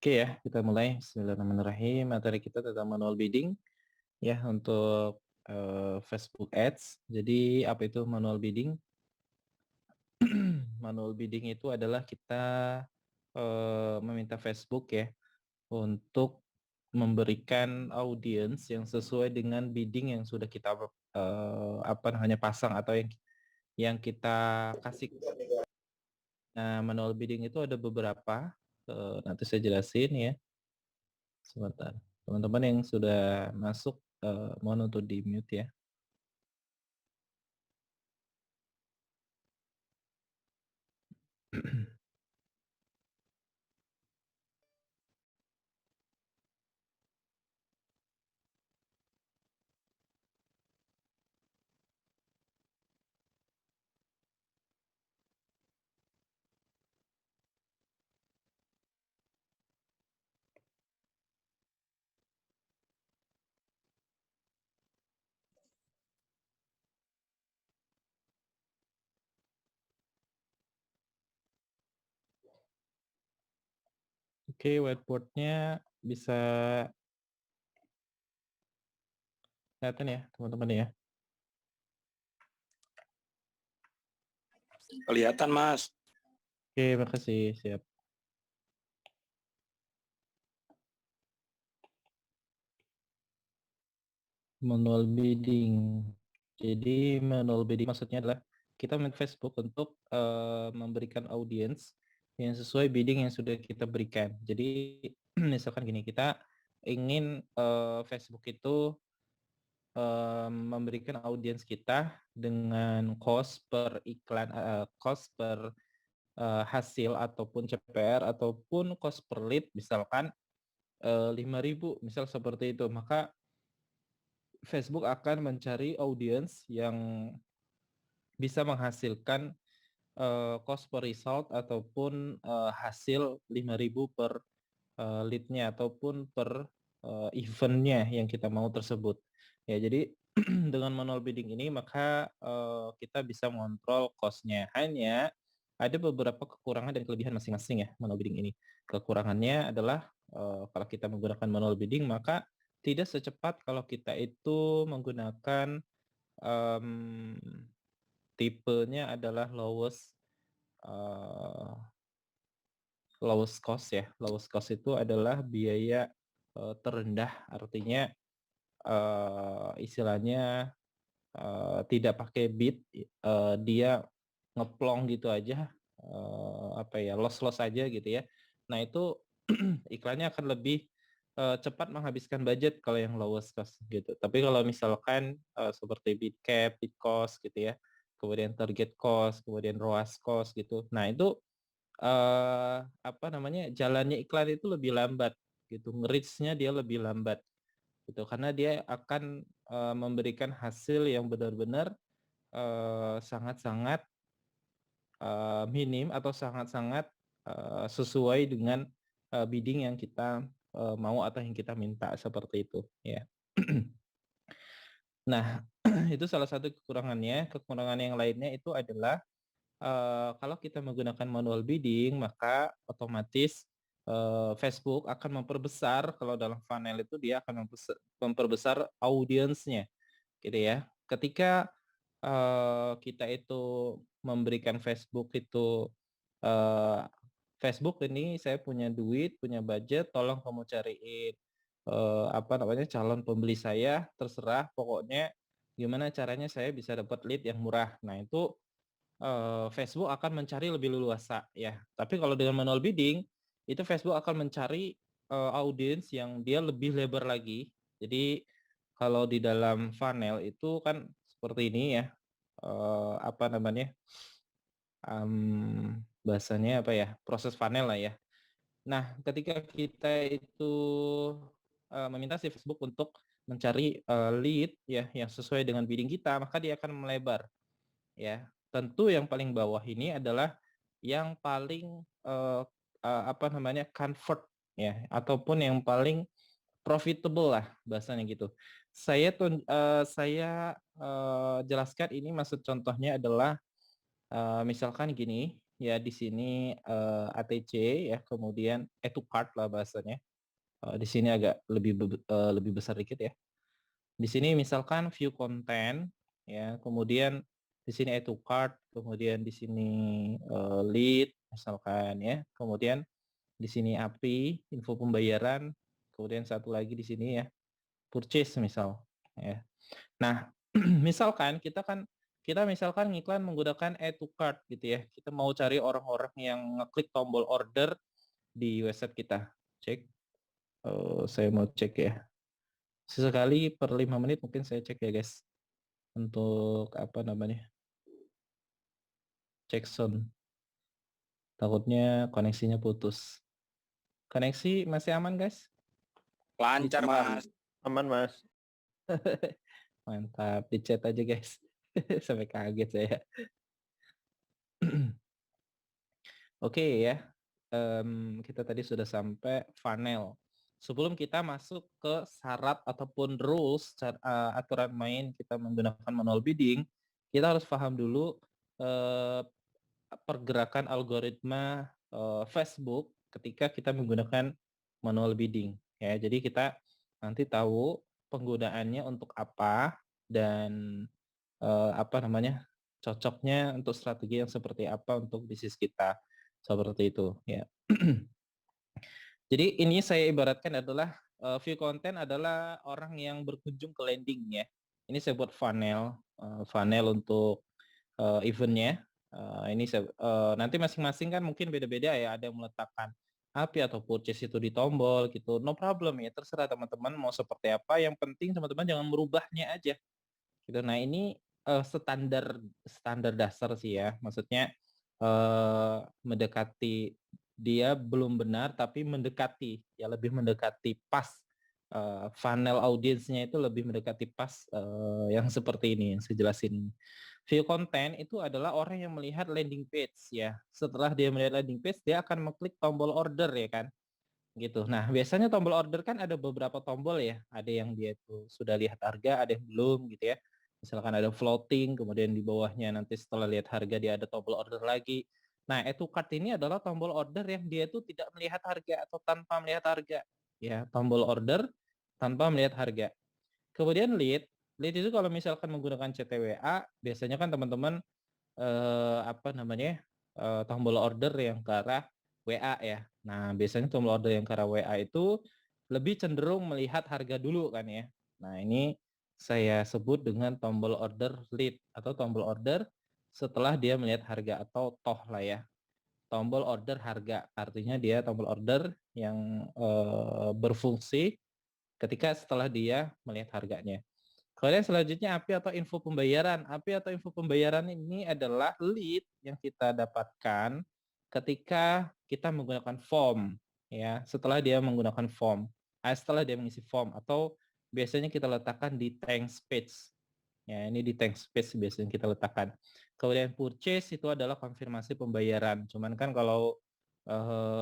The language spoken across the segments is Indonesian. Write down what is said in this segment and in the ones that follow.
Oke ya, kita mulai. Bismillahirrahmanirrahim. Materi kita tentang manual bidding ya untuk Facebook Ads. Jadi apa itu manual bidding? Manual bidding itu adalah kita meminta Facebook ya untuk memberikan audiens yang sesuai dengan bidding yang sudah kita pasang atau yang kita kasih. Nah, manual bidding itu ada beberapa. Nanti saya jelasin ya. Sebentar. Teman-teman yang sudah masuk, mohon untuk di-mute ya. Oke, whiteboard-nya bisa kelihatan ya, teman-teman ya. Kelihatan, Mas. Oke, makasih. Siap. Manual bidding. Jadi manual bidding maksudnya adalah kita main Facebook untuk memberikan audiens yang sesuai bidding yang sudah kita berikan. Jadi misalkan gini, kita ingin Facebook itu memberikan audiens kita dengan cost per iklan, cost per hasil ataupun CPR ataupun cost per lead misalkan 5.000 misal seperti itu, maka Facebook akan mencari audiens yang bisa menghasilkan cost per result ataupun hasil 5.000 per lead-nya ataupun per event-nya yang kita mau tersebut. Ya, jadi dengan manual bidding ini maka kita bisa mengontrol cost-nya. Hanya ada beberapa kekurangan dan kelebihan masing-masing ya manual bidding ini. Kekurangannya adalah kalau kita menggunakan manual bidding maka tidak secepat kalau kita itu menggunakan um, tipenya adalah lowest cost ya. Lowest cost itu adalah biaya terendah, artinya istilahnya tidak pakai bid, dia ngeplong gitu aja, loss aja gitu ya. Nah itu iklannya akan lebih cepat menghabiskan budget kalau yang lowest cost gitu. Tapi kalau misalkan seperti bid cap, bid cost gitu ya, kemudian target cost, kemudian ROAS cost gitu. Nah itu jalannya iklan itu lebih lambat gitu, reach-nya dia lebih lambat gitu karena dia akan memberikan hasil yang benar-benar sangat-sangat minim atau sangat-sangat sesuai dengan bidding yang kita mau atau yang kita minta seperti itu ya. Nah, itu salah satu kekurangannya. Kekurangan yang lainnya itu adalah kalau kita menggunakan manual bidding, maka otomatis Facebook akan memperbesar, kalau dalam funnel itu dia akan memperbesar audiensnya, gitu ya. Ketika kita itu memberikan Facebook itu, eh, Facebook ini saya punya duit, punya budget, tolong kamu cariin calon pembeli saya, terserah, pokoknya gimana caranya saya bisa dapat lead yang murah. Nah itu Facebook akan mencari lebih leluasa ya. Tapi kalau dengan manual bidding itu Facebook akan mencari audiens yang dia lebih lebar lagi. Jadi kalau di dalam funnel itu kan seperti ini ya. Apa namanya? Bahasanya apa ya? Proses funnel lah ya. Nah, ketika kita itu meminta si Facebook untuk mencari lead ya yang sesuai dengan bidding kita, maka dia akan melebar ya. Tentu yang paling bawah ini adalah yang paling convert ya ataupun yang paling profitable lah bahasanya gitu. Saya jelaskan ini, maksud contohnya adalah misalkan gini, ya di sini ATC ya, kemudian add to cart lah bahasanya. Di sini agak lebih besar dikit ya. Di sini misalkan view content ya, kemudian di sini add to cart, kemudian di sini lead misalkan ya, kemudian di sini API, info pembayaran, kemudian satu lagi di sini ya, purchase misal ya. Nah, misalkan kita misalkan ngiklan menggunakan add to cart gitu ya. Kita mau cari orang-orang yang ngeklik tombol order di website kita. Cek. Saya mau cek ya. Sesekali per 5 menit mungkin saya cek ya guys. Untuk apa namanya? Cek sound. Takutnya koneksinya putus. Koneksi masih aman guys? Lancar, Mas. Aman, Mas. Mantap, di chat aja guys. Sampai kaget saya. Oke ya, kita tadi sudah sampai funnel. Sebelum kita masuk ke syarat ataupun rules, aturan main kita menggunakan manual bidding, kita harus paham dulu eh, pergerakan algoritma Facebook ketika kita menggunakan manual bidding. Ya, jadi kita nanti tahu penggunaannya untuk apa dan apa namanya cocoknya untuk strategi yang seperti apa untuk bisnis kita seperti itu ya. Jadi ini saya ibaratkan adalah view content adalah orang yang berkunjung ke landing ya. Ini saya buat funnel untuk eventnya. Ini nanti masing-masing kan mungkin beda-beda ya. Ada yang meletakkan API atau purchase itu di tombol gitu. No problem ya. Terserah teman-teman mau seperti apa. Yang penting teman-teman jangan merubahnya aja gitu. Nah ini standar standar dasar sih ya, maksudnya mendekati dia belum benar tapi mendekati ya, lebih mendekati pas funnel audiensnya itu lebih mendekati pas yang seperti ini yang saya jelasin. View content itu adalah orang yang melihat landing page ya. Setelah dia melihat landing page dia akan mengklik tombol order ya kan gitu. Nah, biasanya tombol order kan ada beberapa tombol ya. Ada yang dia itu sudah lihat harga, ada yang belum gitu ya. Misalkan ada floating, kemudian di bawahnya nanti setelah lihat harga dia ada tombol order lagi. Nah, itu card ini adalah tombol order yang dia itu tidak melihat harga atau tanpa melihat harga. Ya, tombol order tanpa melihat harga. Kemudian lead itu kalau misalkan menggunakan CTWA, biasanya kan teman-teman apa namanya tombol order yang ke arah WA ya. Nah biasanya tombol order yang ke arah WA itu lebih cenderung melihat harga dulu kan ya. Nah ini saya sebut dengan tombol order lead atau tombol order setelah dia melihat harga atau toh lah ya. Tombol order harga artinya dia tombol order yang berfungsi ketika setelah dia melihat harganya. Kemudian selanjutnya API atau info pembayaran. API atau info pembayaran ini adalah lead yang kita dapatkan ketika kita menggunakan form ya, setelah dia menggunakan form. Setelah dia mengisi form atau biasanya kita letakkan di thanks page. Ya, ini di thanks page biasanya kita letakkan. Kemudian purchase itu adalah konfirmasi pembayaran. Cuman kan kalau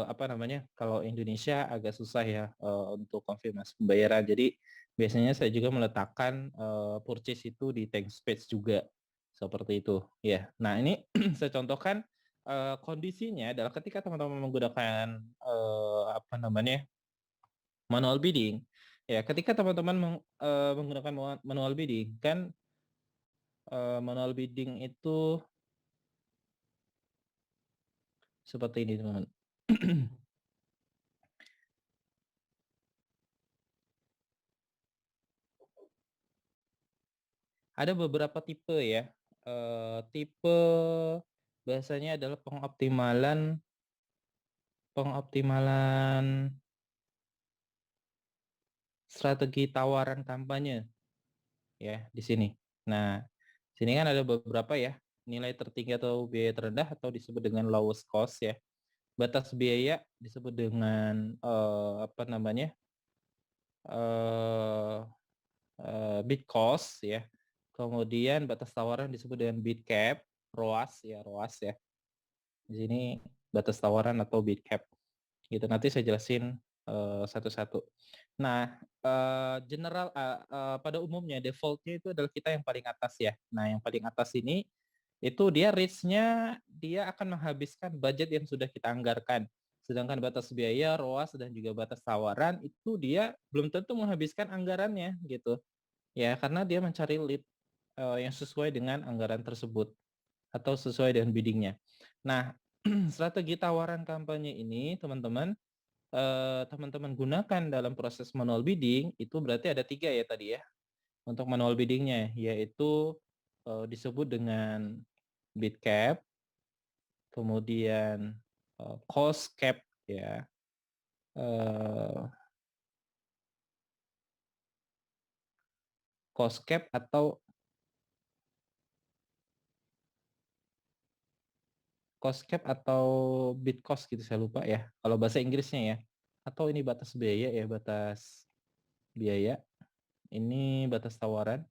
apa namanya? Kalau Indonesia agak susah ya untuk konfirmasi pembayaran. Jadi biasanya saya juga meletakkan purchase itu di thanks page juga seperti itu. Ya. Nah, ini saya contohkan kondisinya adalah ketika teman-teman menggunakan apa namanya? Manual bidding. Ya, ketika teman-teman menggunakan manual bidding kan manual bidding itu seperti ini teman-teman. Ada beberapa tipe ya. Tipe biasanya adalah pengoptimalan pengoptimalan strategi tawaran kampanye ya di sini. Nah, sini kan ada beberapa ya, nilai tertinggi atau biaya terendah atau disebut dengan lowest cost ya. Batas biaya disebut dengan apa namanya? eh bid cost ya. Kemudian batas tawaran disebut dengan bid cap, ROAS ya. Di sini batas tawaran atau bid cap. Gitu. Nanti saya jelasin satu-satu. Nah, general pada umumnya defaultnya itu adalah kita yang paling atas ya. Nah, yang paling atas ini itu dia reach-nya dia akan menghabiskan budget yang sudah kita anggarkan. Sedangkan batas biaya, ROAS, dan juga batas tawaran itu dia belum tentu menghabiskan anggarannya gitu. Ya, karena dia mencari lead yang sesuai dengan anggaran tersebut atau sesuai dengan biddingnya. Nah, strategi tawaran kampanye ini teman-teman gunakan dalam proses manual bidding itu berarti ada 3 ya tadi ya untuk manual biddingnya, yaitu disebut dengan bid cap, kemudian cost cap ya, eh, cost cap atau bid cost gitu, saya lupa ya kalau bahasa Inggrisnya ya, atau ini batas biaya ya, batas biaya, ini batas tawaran,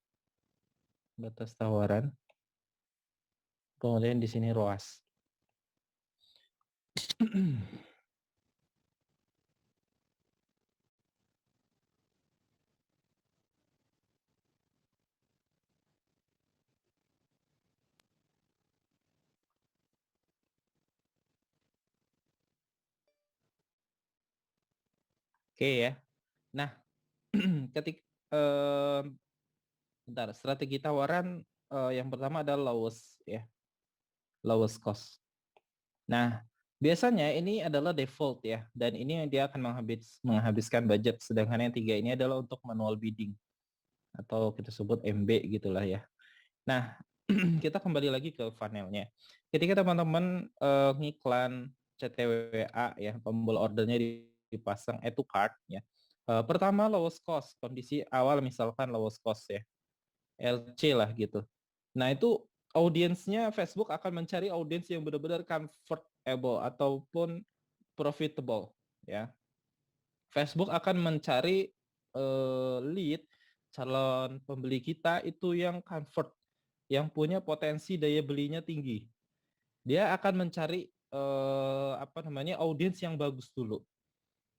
kemudian di sini ROAS. Oke ya. Nah, ketika bentar, strategi tawaran yang pertama adalah lowest ya, lowest cost. Nah, biasanya ini adalah default ya, dan ini dia akan menghabiskan budget. Sedangkan yang 3 ini adalah untuk manual bidding atau kita sebut MB gitulah ya. Nah, kita kembali lagi ke funnelnya. Ketika teman-teman ngiklan CTWA ya, tombol ordernya dipasang add to cart ya. Pertama lowest cost, kondisi awal misalkan lowest cost ya, LC lah gitu. Nah, itu audiensnya Facebook akan mencari audiens yang benar-benar comfortable ataupun profitable ya. Facebook akan mencari lead calon pembeli kita itu yang comfort, yang punya potensi daya belinya tinggi. Dia akan mencari audiens yang bagus dulu.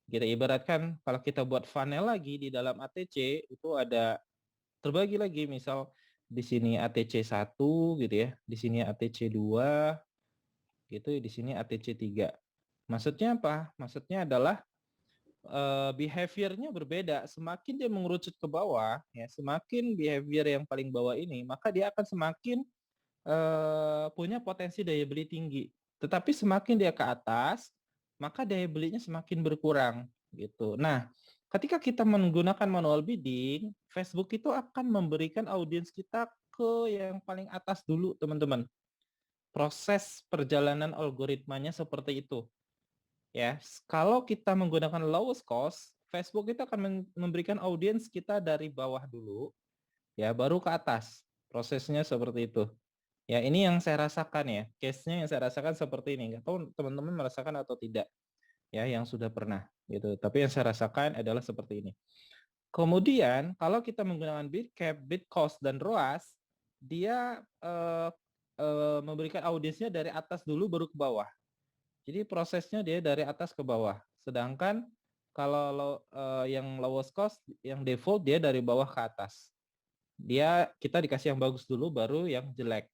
Kita ibaratkan kalau kita buat funnel lagi di dalam ATC itu ada terbagi lagi, misal di sini ATC 1 gitu ya, di sini ATC 2 gitu, di sini ATC 3. Maksudnya apa? Maksudnya adalah behavior-nya berbeda. Semakin dia mengerucut ke bawah, ya, semakin behavior yang paling bawah ini, maka dia akan semakin punya potensi daya beli tinggi. Tetapi semakin dia ke atas, maka daya belinya semakin berkurang gitu. Nah, ketika kita menggunakan manual bidding, Facebook itu akan memberikan audiens kita ke yang paling atas dulu, teman-teman. Proses perjalanan algoritmanya seperti itu. Ya, kalau kita menggunakan lowest cost, Facebook itu akan memberikan audiens kita dari bawah dulu, ya, baru ke atas. Prosesnya seperti itu. Ya, ini yang saya rasakan ya. Case-nya yang saya rasakan seperti ini. Nggak tahu teman-teman merasakan atau tidak, ya, yang sudah pernah gitu. Tapi yang saya rasakan adalah seperti ini. Kemudian, kalau kita menggunakan bid cap, bid cost, dan ROAS, dia memberikan audiensnya dari atas dulu baru ke bawah. Jadi prosesnya dia dari atas ke bawah. Sedangkan kalau yang lowest cost, yang default dia dari bawah ke atas. Kita dikasih yang bagus dulu baru yang jelek.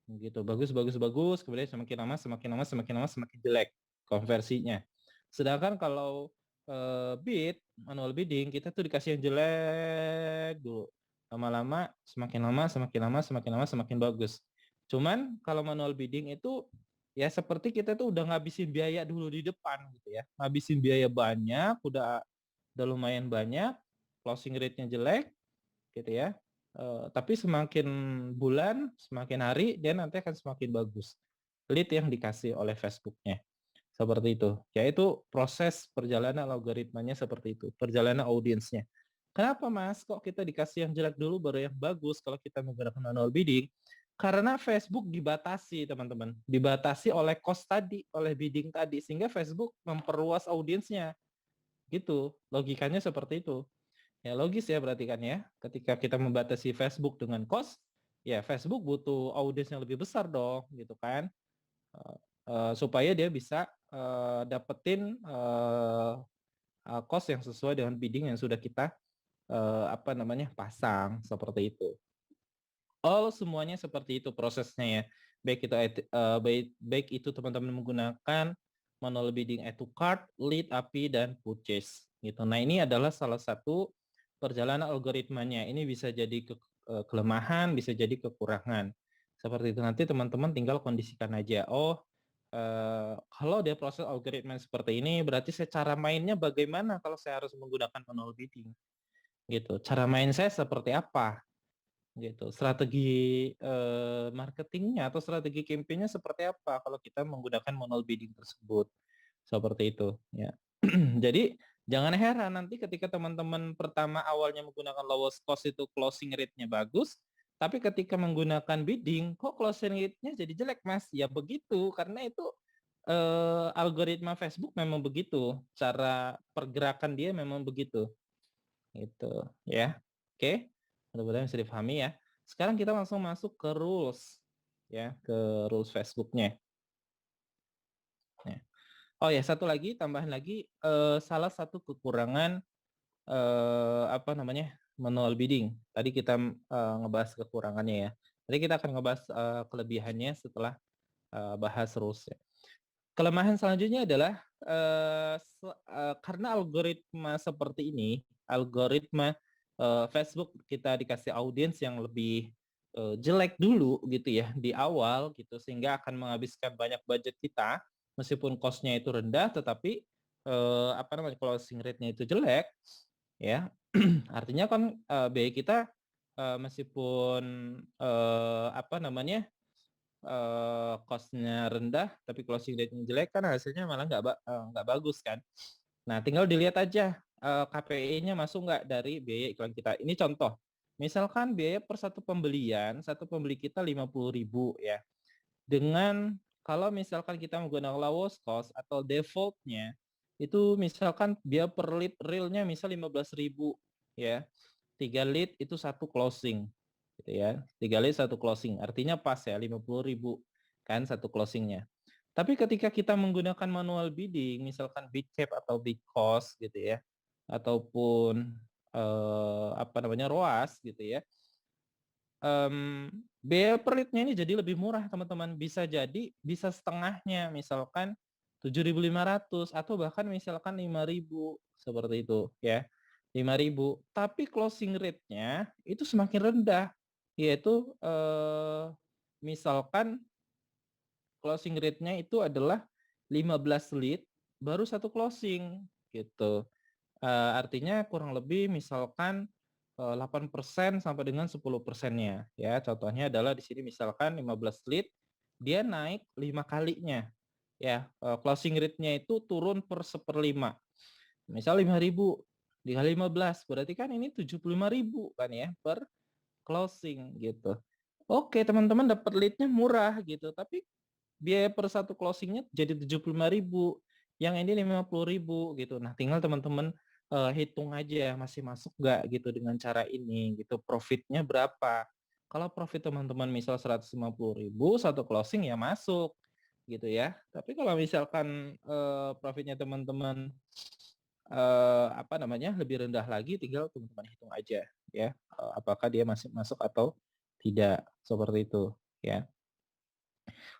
Gitu. Bagus bagus bagus, kemudian semakin lama semakin jelek konversinya. Sedangkan kalau manual bidding, kita tuh dikasih yang jelek dulu. Lama-lama semakin bagus. Cuman kalau manual bidding itu ya seperti kita tuh udah ngabisin biaya dulu di depan gitu ya. Ngabisin biaya banyak, udah lumayan banyak, closing rate-nya jelek gitu ya. Tapi semakin bulan, semakin hari, dia nanti akan semakin bagus. Lead yang dikasih oleh Facebooknya. Seperti itu. Yaitu proses perjalanan algoritmanya seperti itu. Perjalanan audiensnya. Kenapa Mas? Kok kita dikasih yang jelek dulu baru yang bagus kalau kita menggunakan manual bidding? Karena Facebook dibatasi, teman-teman. Dibatasi oleh cost tadi, oleh bidding tadi. Sehingga Facebook memperluas audiensnya. Gitu. Logikanya seperti itu. Ya logis ya berarti kan ya. Ketika kita membatasi Facebook dengan cost, ya Facebook butuh audiens yang lebih besar dong, gitu kan. Supaya dia bisa dapetin cost yang sesuai dengan bidding yang sudah kita pasang seperti itu. Semuanya seperti itu prosesnya ya. Baik itu teman-teman menggunakan manual bidding add to cart, lead, API, dan purchase gitu. Nah, ini adalah salah satu perjalanan algoritmanya. Ini bisa jadi kelemahan, bisa jadi kekurangan. Seperti itu nanti teman-teman tinggal kondisikan aja. Kalau dia proses algoritma seperti ini, berarti cara mainnya bagaimana kalau saya harus menggunakan manual bidding gitu. Cara main saya seperti apa? Gitu. Strategi marketingnya atau strategi campaign-nya seperti apa kalau kita menggunakan manual bidding tersebut. Seperti itu, ya. Jadi jangan heran nanti ketika teman-teman pertama awalnya menggunakan lowest cost itu closing rate-nya bagus, tapi ketika menggunakan bidding kok closing rate-nya jadi jelek, Mas? Ya begitu, karena itu algoritma Facebook memang begitu, cara pergerakan dia memang begitu. Gitu, ya. Oke, mudah-mudahan bisa dipahami ya. Sekarang kita langsung masuk ke rules, ya, ke rules Facebooknya. Ya. Oh ya, satu lagi, tambahan lagi, salah satu kekurangan apa namanya manual bidding. Tadi kita ngebahas kekurangannya ya. Tadi kita akan ngebahas kelebihannya setelah bahas rules. Ya. Kelemahan selanjutnya adalah karena algoritma seperti ini, algoritma Facebook kita dikasih audiens yang lebih jelek dulu gitu ya di awal gitu sehingga akan menghabiskan banyak budget kita meskipun cost-nya itu rendah tetapi apa namanya closing rate-nya itu jelek ya. Artinya kan biaya kita meskipun apa namanya cost-nya rendah tapi closing rate-nya jelek kan hasilnya malah nggak bagus kan. Nah, tinggal dilihat aja KPI-nya masuk nggak dari biaya iklan kita. Ini contoh. Misalkan biaya per satu pembelian, satu pembeli kita 50.000 ya. Dengan kalau misalkan kita menggunakan lowest cost atau default-nya itu misalkan biaya per lead real-nya misal 15.000 ya. 3 lead itu satu closing gitu ya. 3 lead satu closing. Artinya pas ya 50.000 kan satu closingnya. Tapi ketika kita menggunakan manual bidding, misalkan bid cap atau bid cost gitu ya, ataupun apa namanya ROAS gitu ya, biaya per lead-nya ini jadi lebih murah teman-teman. Bisa jadi bisa setengahnya, misalkan 7.500 atau bahkan misalkan 5.000 seperti itu ya. 5.000, tapi closing rate-nya itu semakin rendah, yaitu misalkan closing rate-nya itu adalah 15 lead baru satu closing gitu. Artinya kurang lebih misalkan 8% sampai dengan 10%-nya ya. Contohnya adalah di sini misalkan 15 lead dia naik 5 kalinya ya. Closing rate-nya itu turun per 1/5. Misal 5.000 dikali 15 berarti kan ini 75.000 kan ya per closing gitu. Oke, teman-teman dapat lead-nya murah gitu, tapi biaya per satu closingnya jadi 75.000, yang ini 50.000 gitu. Nah, tinggal teman-teman hitung aja masih masuk nggak gitu dengan cara ini gitu. Profitnya berapa? Kalau profit teman-teman misal 150.000 satu closing ya masuk gitu ya. Tapi kalau misalkan profitnya teman-teman apa namanya lebih rendah lagi, tinggal teman-teman hitung aja ya apakah dia masih masuk atau tidak seperti itu ya.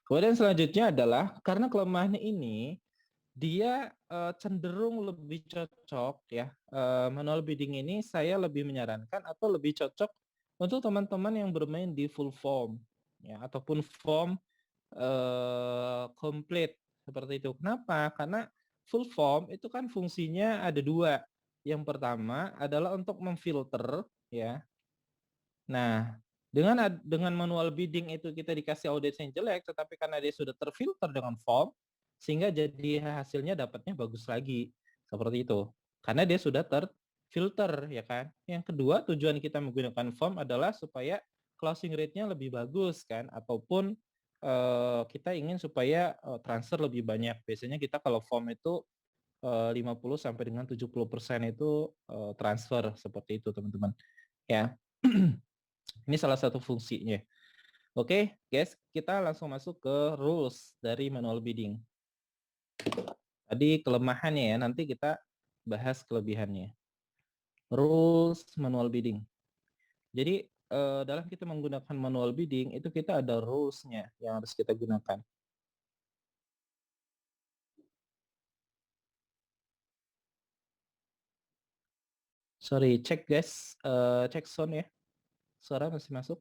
Kemudian selanjutnya adalah karena kelemahannya ini dia cenderung lebih cocok ya manual bidding ini saya lebih menyarankan atau lebih cocok untuk teman-teman yang bermain di full form ya ataupun form komplit seperti itu. Kenapa? Karena full form itu kan fungsinya ada dua. Yang pertama adalah untuk memfilter ya. Nah, dengan manual bidding itu kita dikasih audiens yang jelek, tetapi karena dia sudah terfilter dengan form, sehingga jadi hasilnya dapatnya bagus lagi. Seperti itu. Karena dia sudah terfilter, ya kan. Yang kedua, tujuan kita menggunakan form adalah supaya closing rate-nya lebih bagus kan, ataupun kita ingin supaya transfer lebih banyak. Biasanya kita kalau form itu 50 sampai dengan 70% itu transfer seperti itu, teman-teman. Ya. Ini salah satu fungsinya. Oke, guys, kita langsung masuk ke rules dari manual bidding. Tadi kelemahannya ya, nanti kita bahas kelebihannya. Rules manual bidding. Jadi dalam kita menggunakan manual bidding itu kita ada rules-nya yang harus kita gunakan. Sorry, cek guys, cek sound ya. Suara masih masuk?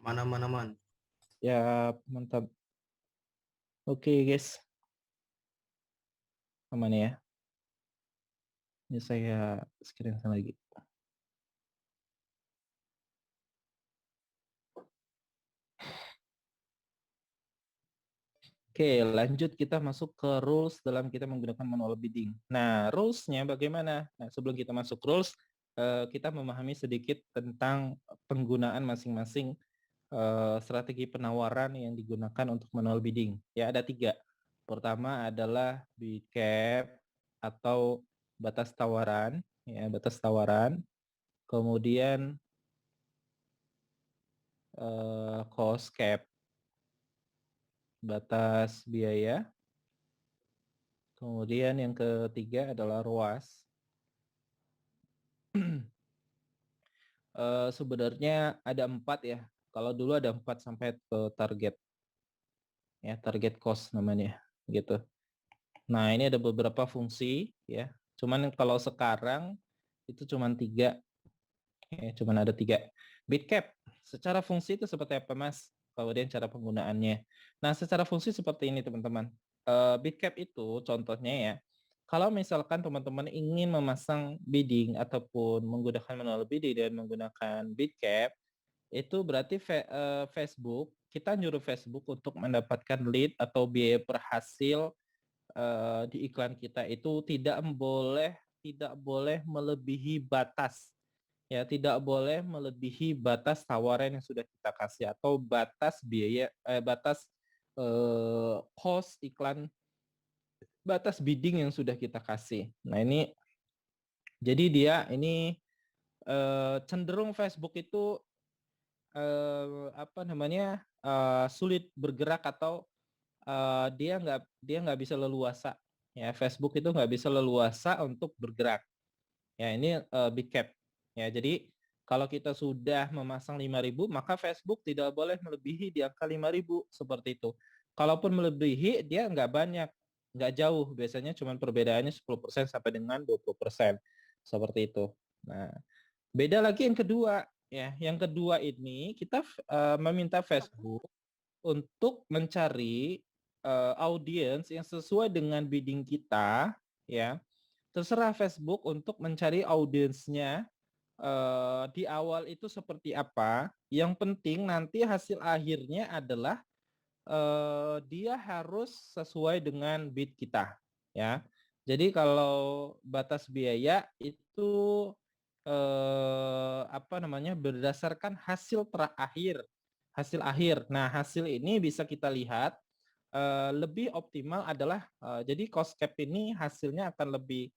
Aman. Ya, mantap. Oke guys, aman ya. Ini saya screen lagi. Oke, lanjut kita masuk ke rules dalam kita menggunakan manual bidding. Nah, rules-nya bagaimana? Nah, sebelum kita masuk rules, kita memahami sedikit tentang penggunaan masing-masing strategi penawaran yang digunakan untuk manual bidding. Ya, ada 3. Pertama adalah bid cap atau batas tawaran, ya, batas tawaran. Kemudian cost cap, batas biaya. Kemudian yang ketiga adalah ROAS. Sebenarnya ada 4 ya. Kalau dulu ada 4 sampai ke target. Ya, target cost namanya gitu. Nah, ini ada beberapa fungsi ya. Cuman kalau sekarang itu cuman 3. Ya, cuman ada 3. Bid cap secara fungsi itu seperti apa, Mas? Kemudian cara penggunaannya. Nah, secara fungsi seperti ini, teman-teman. Bid cap itu contohnya ya, kalau misalkan teman-teman ingin memasang bidding ataupun menggunakan manual bidding dan menggunakan bid cap, itu berarti Facebook, kita nyuruh Facebook untuk mendapatkan lead atau biaya per hasil di iklan kita itu tidak boleh melebihi batas. Ya, tidak boleh melebihi batas tawaran yang sudah kita kasih atau batas biaya batas cost iklan, batas bidding yang sudah kita kasih. Nah, ini jadi dia ini cenderung Facebook itu apa namanya? Sulit bergerak atau dia nggak bisa leluasa. Ya, Facebook itu nggak bisa leluasa untuk bergerak. Ya, ini big cap. Ya, jadi kalau kita sudah memasang 5.000, maka Facebook tidak boleh melebihi di angka 5.000 seperti itu. Kalaupun melebihi, dia nggak banyak, nggak jauh. Biasanya cuma perbedaannya 10% sampai dengan 20%. Seperti itu. Nah, beda lagi yang kedua. Ya, yang kedua ini kita meminta Facebook untuk mencari audiens yang sesuai dengan bidding kita, ya. Terserah Facebook untuk mencari audiensnya di awal itu seperti apa. Yang penting nanti hasil akhirnya adalah dia harus sesuai dengan bid kita, ya. Jadi kalau batas biaya itu apa namanya berdasarkan hasil terakhir, hasil akhir. Nah, hasil ini bisa kita lihat lebih optimal adalah jadi cost cap ini hasilnya akan lebih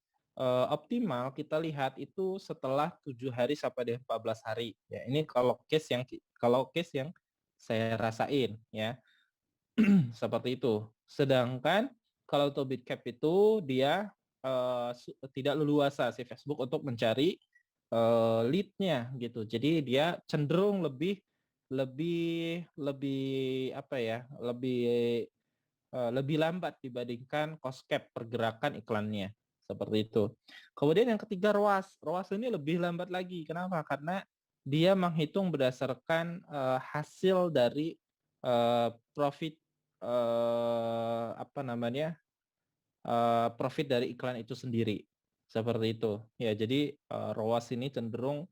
optimal kita lihat itu setelah 7 hari sampai dengan 14 hari. Ya, ini kalau case yang saya rasain ya. Seperti itu. Sedangkan kalau untuk bid cap itu dia tidak leluasa si Facebook untuk mencari lead-nya gitu. Jadi dia cenderung lebih lebih lebih apa ya? Lebih lambat dibandingkan cost cap pergerakan iklannya. Seperti itu. Kemudian yang ketiga ROAS. ROAS ini lebih lambat lagi. Kenapa? Karena dia menghitung berdasarkan hasil dari profit apa namanya? Profit dari iklan itu sendiri. Seperti itu. Ya, jadi ROAS ini cenderung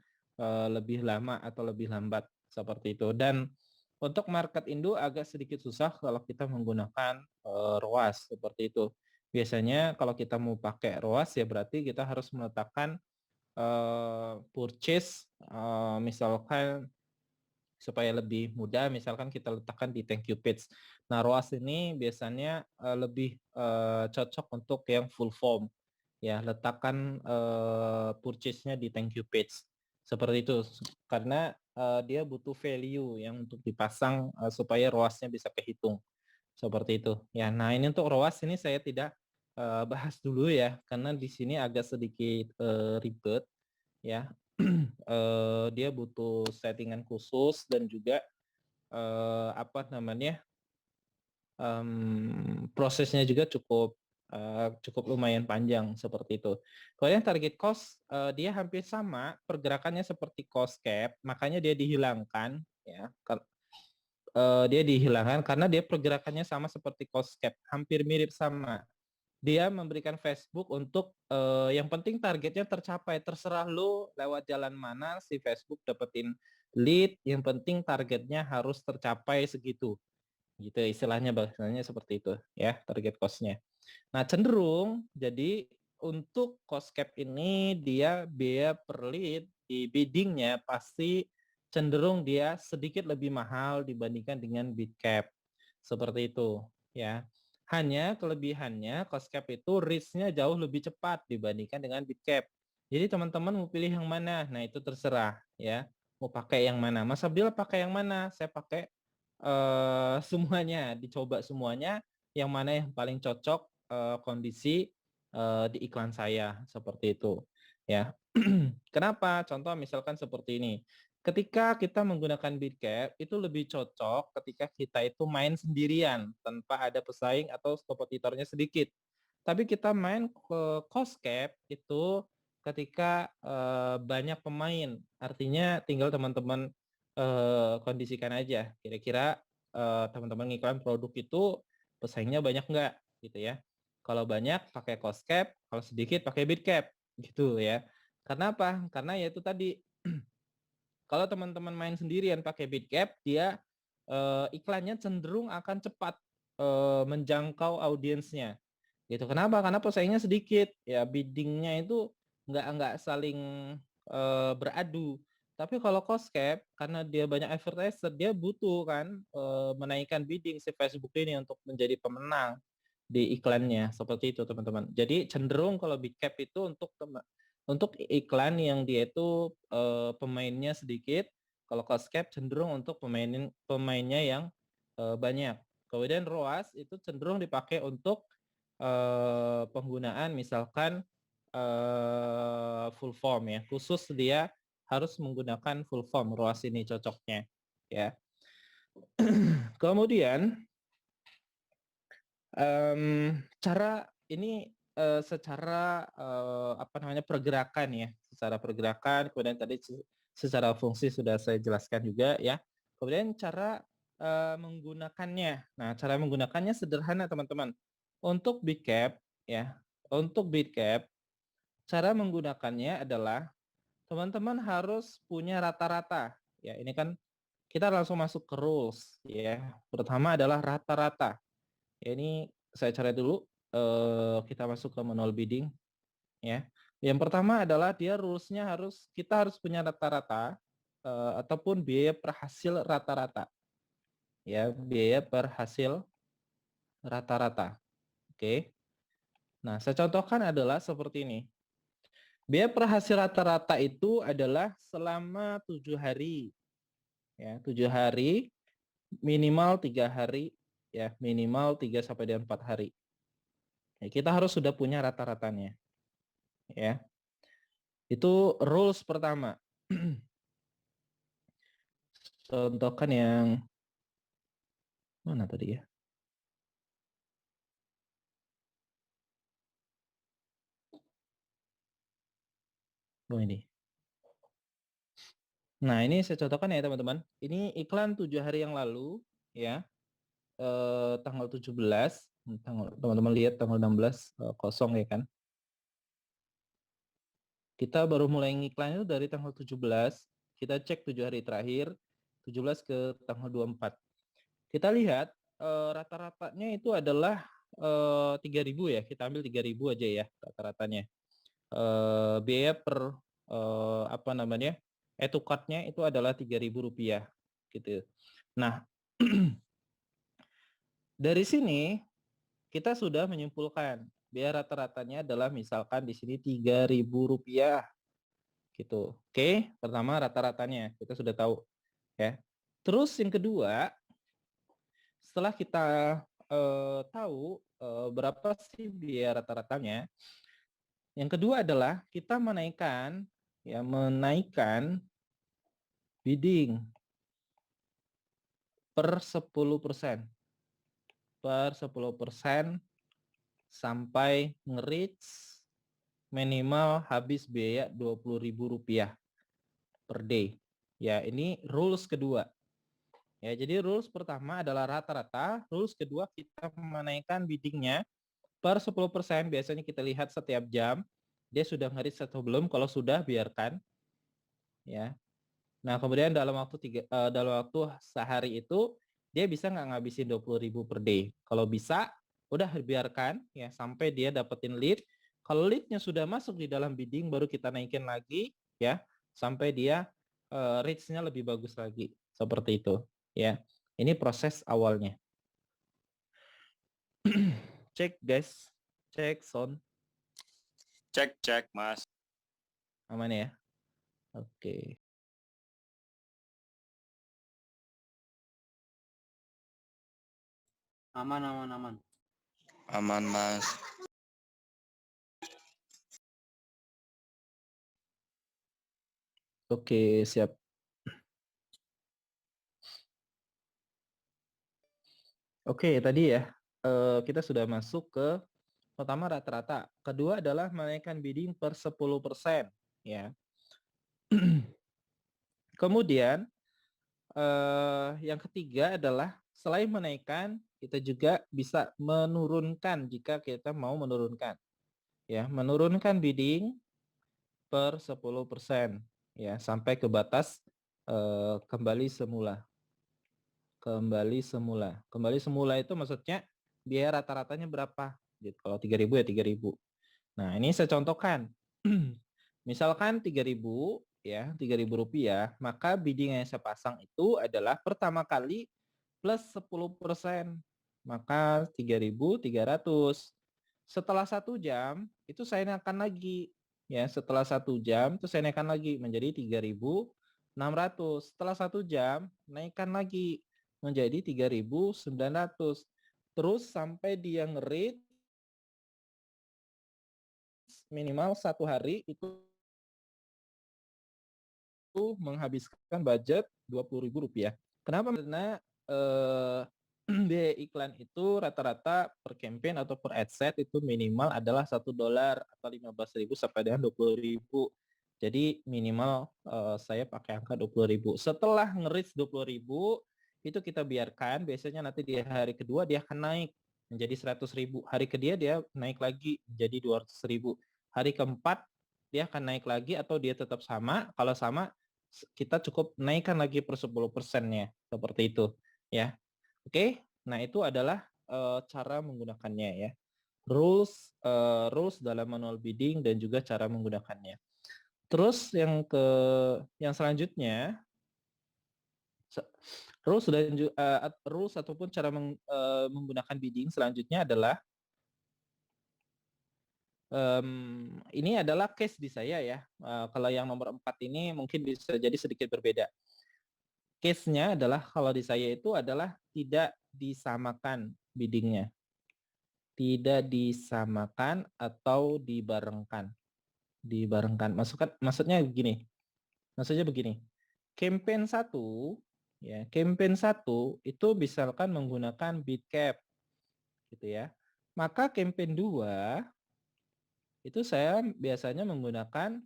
lebih lama atau lebih lambat seperti itu. Dan untuk market Indo agak sedikit susah kalau kita menggunakan ROAS seperti itu. Biasanya kalau kita mau pakai ROAS ya berarti kita harus meletakkan purchase misalkan supaya lebih mudah misalkan kita letakkan di thank you page. Nah, ROAS ini biasanya lebih cocok untuk yang full form. Ya, letakkan purchase-nya di thank you page. Seperti itu. Karena dia butuh value yang untuk dipasang supaya ROAS-nya bisa kehitung. Seperti itu. Ya, nah ini untuk ROAS ini saya tidak bahas dulu ya, karena di sini agak sedikit ribet ya. Dia butuh settingan khusus dan juga apa namanya prosesnya juga cukup lumayan panjang seperti itu. Kemudian target cost dia hampir sama, pergerakannya seperti cost cap, makanya dia dihilangkan ya. Dia dihilangkan karena dia pergerakannya sama seperti cost cap, hampir mirip sama. Dia memberikan Facebook untuk yang penting targetnya tercapai, terserah lu lewat jalan mana si Facebook dapetin lead, yang penting targetnya harus tercapai segitu gitu istilahnya, bahasanya seperti itu ya, target cost-nya. Nah cenderung jadi untuk cost cap ini dia biaya per lead di biddingnya pasti cenderung dia sedikit lebih mahal dibandingkan dengan bid cap seperti itu ya. Hanya kelebihannya cost cap itu risk-nya jauh lebih cepat dibandingkan dengan bid cap. Jadi teman-teman mau pilih yang mana? Nah itu terserah ya. Mau pakai yang mana? Mas Abdil pakai yang mana? Saya pakai semuanya, dicoba semuanya, yang mana yang paling cocok kondisi di iklan saya seperti itu ya. Kenapa? Contoh misalkan seperti ini. Ketika kita menggunakan Bitcap itu lebih cocok ketika kita itu main sendirian tanpa ada pesaing atau kompetitornya sedikit. Tapi kita main ke cost cap itu ketika banyak pemain. Artinya tinggal teman-teman kondisikan aja. Kira-kira teman-teman ngiklan produk itu pesaingnya banyak nggak gitu ya. Kalau banyak pakai cost cap, kalau sedikit pakai bid cap gitu ya. Karena apa? Karena ya itu tadi kalau teman-teman main sendirian pakai bid cap, dia iklannya cenderung akan cepat menjangkau audiensnya. Gitu. Kenapa? Karena pesaingnya sedikit. Ya biddingnya itu nggak saling beradu. Tapi kalau cost cap, karena dia banyak advertiser, dia butuh kan menaikkan bidding si Facebook ini untuk menjadi pemenang di iklannya seperti itu teman-teman. Jadi cenderung kalau big cap itu untuk iklan yang dia itu pemainnya sedikit, kalau cost cap cenderung untuk pemainnya yang banyak. Kemudian ROAS itu cenderung dipakai untuk penggunaan misalkan full form ya. Khusus dia harus menggunakan full form ROAS ini cocoknya ya. Kemudian cara ini secara apa namanya pergerakan ya, secara pergerakan, kemudian tadi secara fungsi sudah saya jelaskan juga ya. Kemudian cara menggunakannya. Nah, cara menggunakannya sederhana teman-teman. Untuk big cap ya, untuk big cap cara menggunakannya adalah teman-teman harus punya rata-rata. Ya, ini kan kita langsung masuk ke rules ya. Pertama adalah rata-rata. Ya, ini saya cari dulu. Kita masuk ke manual bidding ya. Yang pertama adalah dia rules-nya kita harus punya rata-rata ataupun biaya per hasil rata-rata. Ya, biaya per hasil rata-rata. Oke. Nah, saya contohkan adalah seperti ini. Biaya per hasil rata-rata itu adalah selama 7 hari. Ya, 7 hari, minimal 3 hari, ya minimal 3 sampai 4 hari. Ya, kita harus sudah punya rata-ratanya. Ya, itu rules pertama. Contohkan yang mana tadi ya? Oh ini. Nah ini saya contohkan ya teman-teman. Ini iklan 7 hari yang lalu ya. Tanggal 17. Teman-teman lihat tanggal 16 kosong ya kan. Kita baru mulai ngiklan itu dari tanggal 17. Kita cek 7 hari terakhir. 17 ke tanggal 24. Kita lihat rata-ratanya itu adalah 3.000 ya. Kita ambil 3.000 aja ya rata-ratanya. Biaya per apa namanya? E-tukatnya itu adalah Rp3.000 gitu. Nah, dari sini kita sudah menyimpulkan biaya rata-ratanya adalah misalkan di sini Rp3.000 gitu. Oke, pertama rata-ratanya kita sudah tahu ya. Terus yang kedua, setelah kita tahu berapa sih biaya rata-ratanya, yang kedua adalah kita menaikkan bidding per 10%. Per 10% sampai nge-reach minimal habis biaya Rp20.000 per day. Ya, ini rules kedua. Ya, jadi rules pertama adalah rata-rata, rules kedua kita menaikkan biddingnya per 10%. Biasanya kita lihat setiap jam dia sudah nge-reach atau belum. Kalau sudah, biarkan ya. Nah, kemudian dalam waktu sehari itu dia bisa nggak ngabisin 20.000 per day. Kalau bisa, udah biarkan ya sampai dia dapetin lead. Kalau leadnya sudah masuk di dalam bidding, baru kita naikin lagi ya sampai dia reach-nya lebih bagus lagi. Seperti itu ya. Ini proses awalnya. Cek guys, cek sound Cek, Mas. aman ya. Oke. Aman. Aman, Mas. Oke, siap. Oke, tadi ya kita sudah masuk ke pertama rata-rata. Kedua adalah menaikkan bidding per 10%, ya. Kemudian yang ketiga adalah selain menaikkan, kita juga bisa menurunkan jika kita mau menurunkan. Ya, menurunkan bidding per 10%, ya, sampai ke batas kembali semula. Kembali semula. Kembali semula itu maksudnya biaya rata-ratanya berapa? Gitu. Kalau 3.000 ya 3.000. Nah, ini saya contohkan. Misalkan 3.000 ya, Rp3.000, maka bidding yang saya pasang itu adalah pertama kali plus 10%, maka 3.300. Setelah 1 jam itu saya naikkan lagi ya, setelah 1 jam itu saya naikkan lagi menjadi 3.600. Setelah 1 jam naikkan lagi menjadi 3.900. Terus sampai dia nge-reach minimal 1 hari itu menghabiskan budget Rp20.000. Kenapa? Karena biaya iklan itu rata-rata per campaign atau per adset itu minimal adalah $1 atau 15.000 sampai dengan 20.000. Jadi minimal saya pakai angka 20.000. Setelah nge-reach 20.000 itu kita biarkan. Biasanya nanti di hari kedua dia akan naik menjadi 100.000. Hari kedua dia naik lagi menjadi 200.000. Hari keempat dia akan naik lagi atau dia tetap sama. Kalau sama kita cukup naikkan lagi per 10%-nya seperti itu ya. Oke, nah itu adalah cara menggunakannya ya. Rules dalam manual bidding dan juga cara menggunakannya. Terus yang selanjutnya rules ataupun cara menggunakan bidding selanjutnya adalah ini adalah case di saya ya. Kalau yang nomor 4 ini mungkin bisa jadi sedikit berbeda. Case-nya adalah kalau di saya itu adalah tidak disamakan biddingnya. Tidak disamakan atau dibarengkan. Maksudnya begini. Campaign 1 ya, campaign 1 itu misalkan menggunakan bid cap gitu ya. Maka campaign 2 itu saya biasanya menggunakan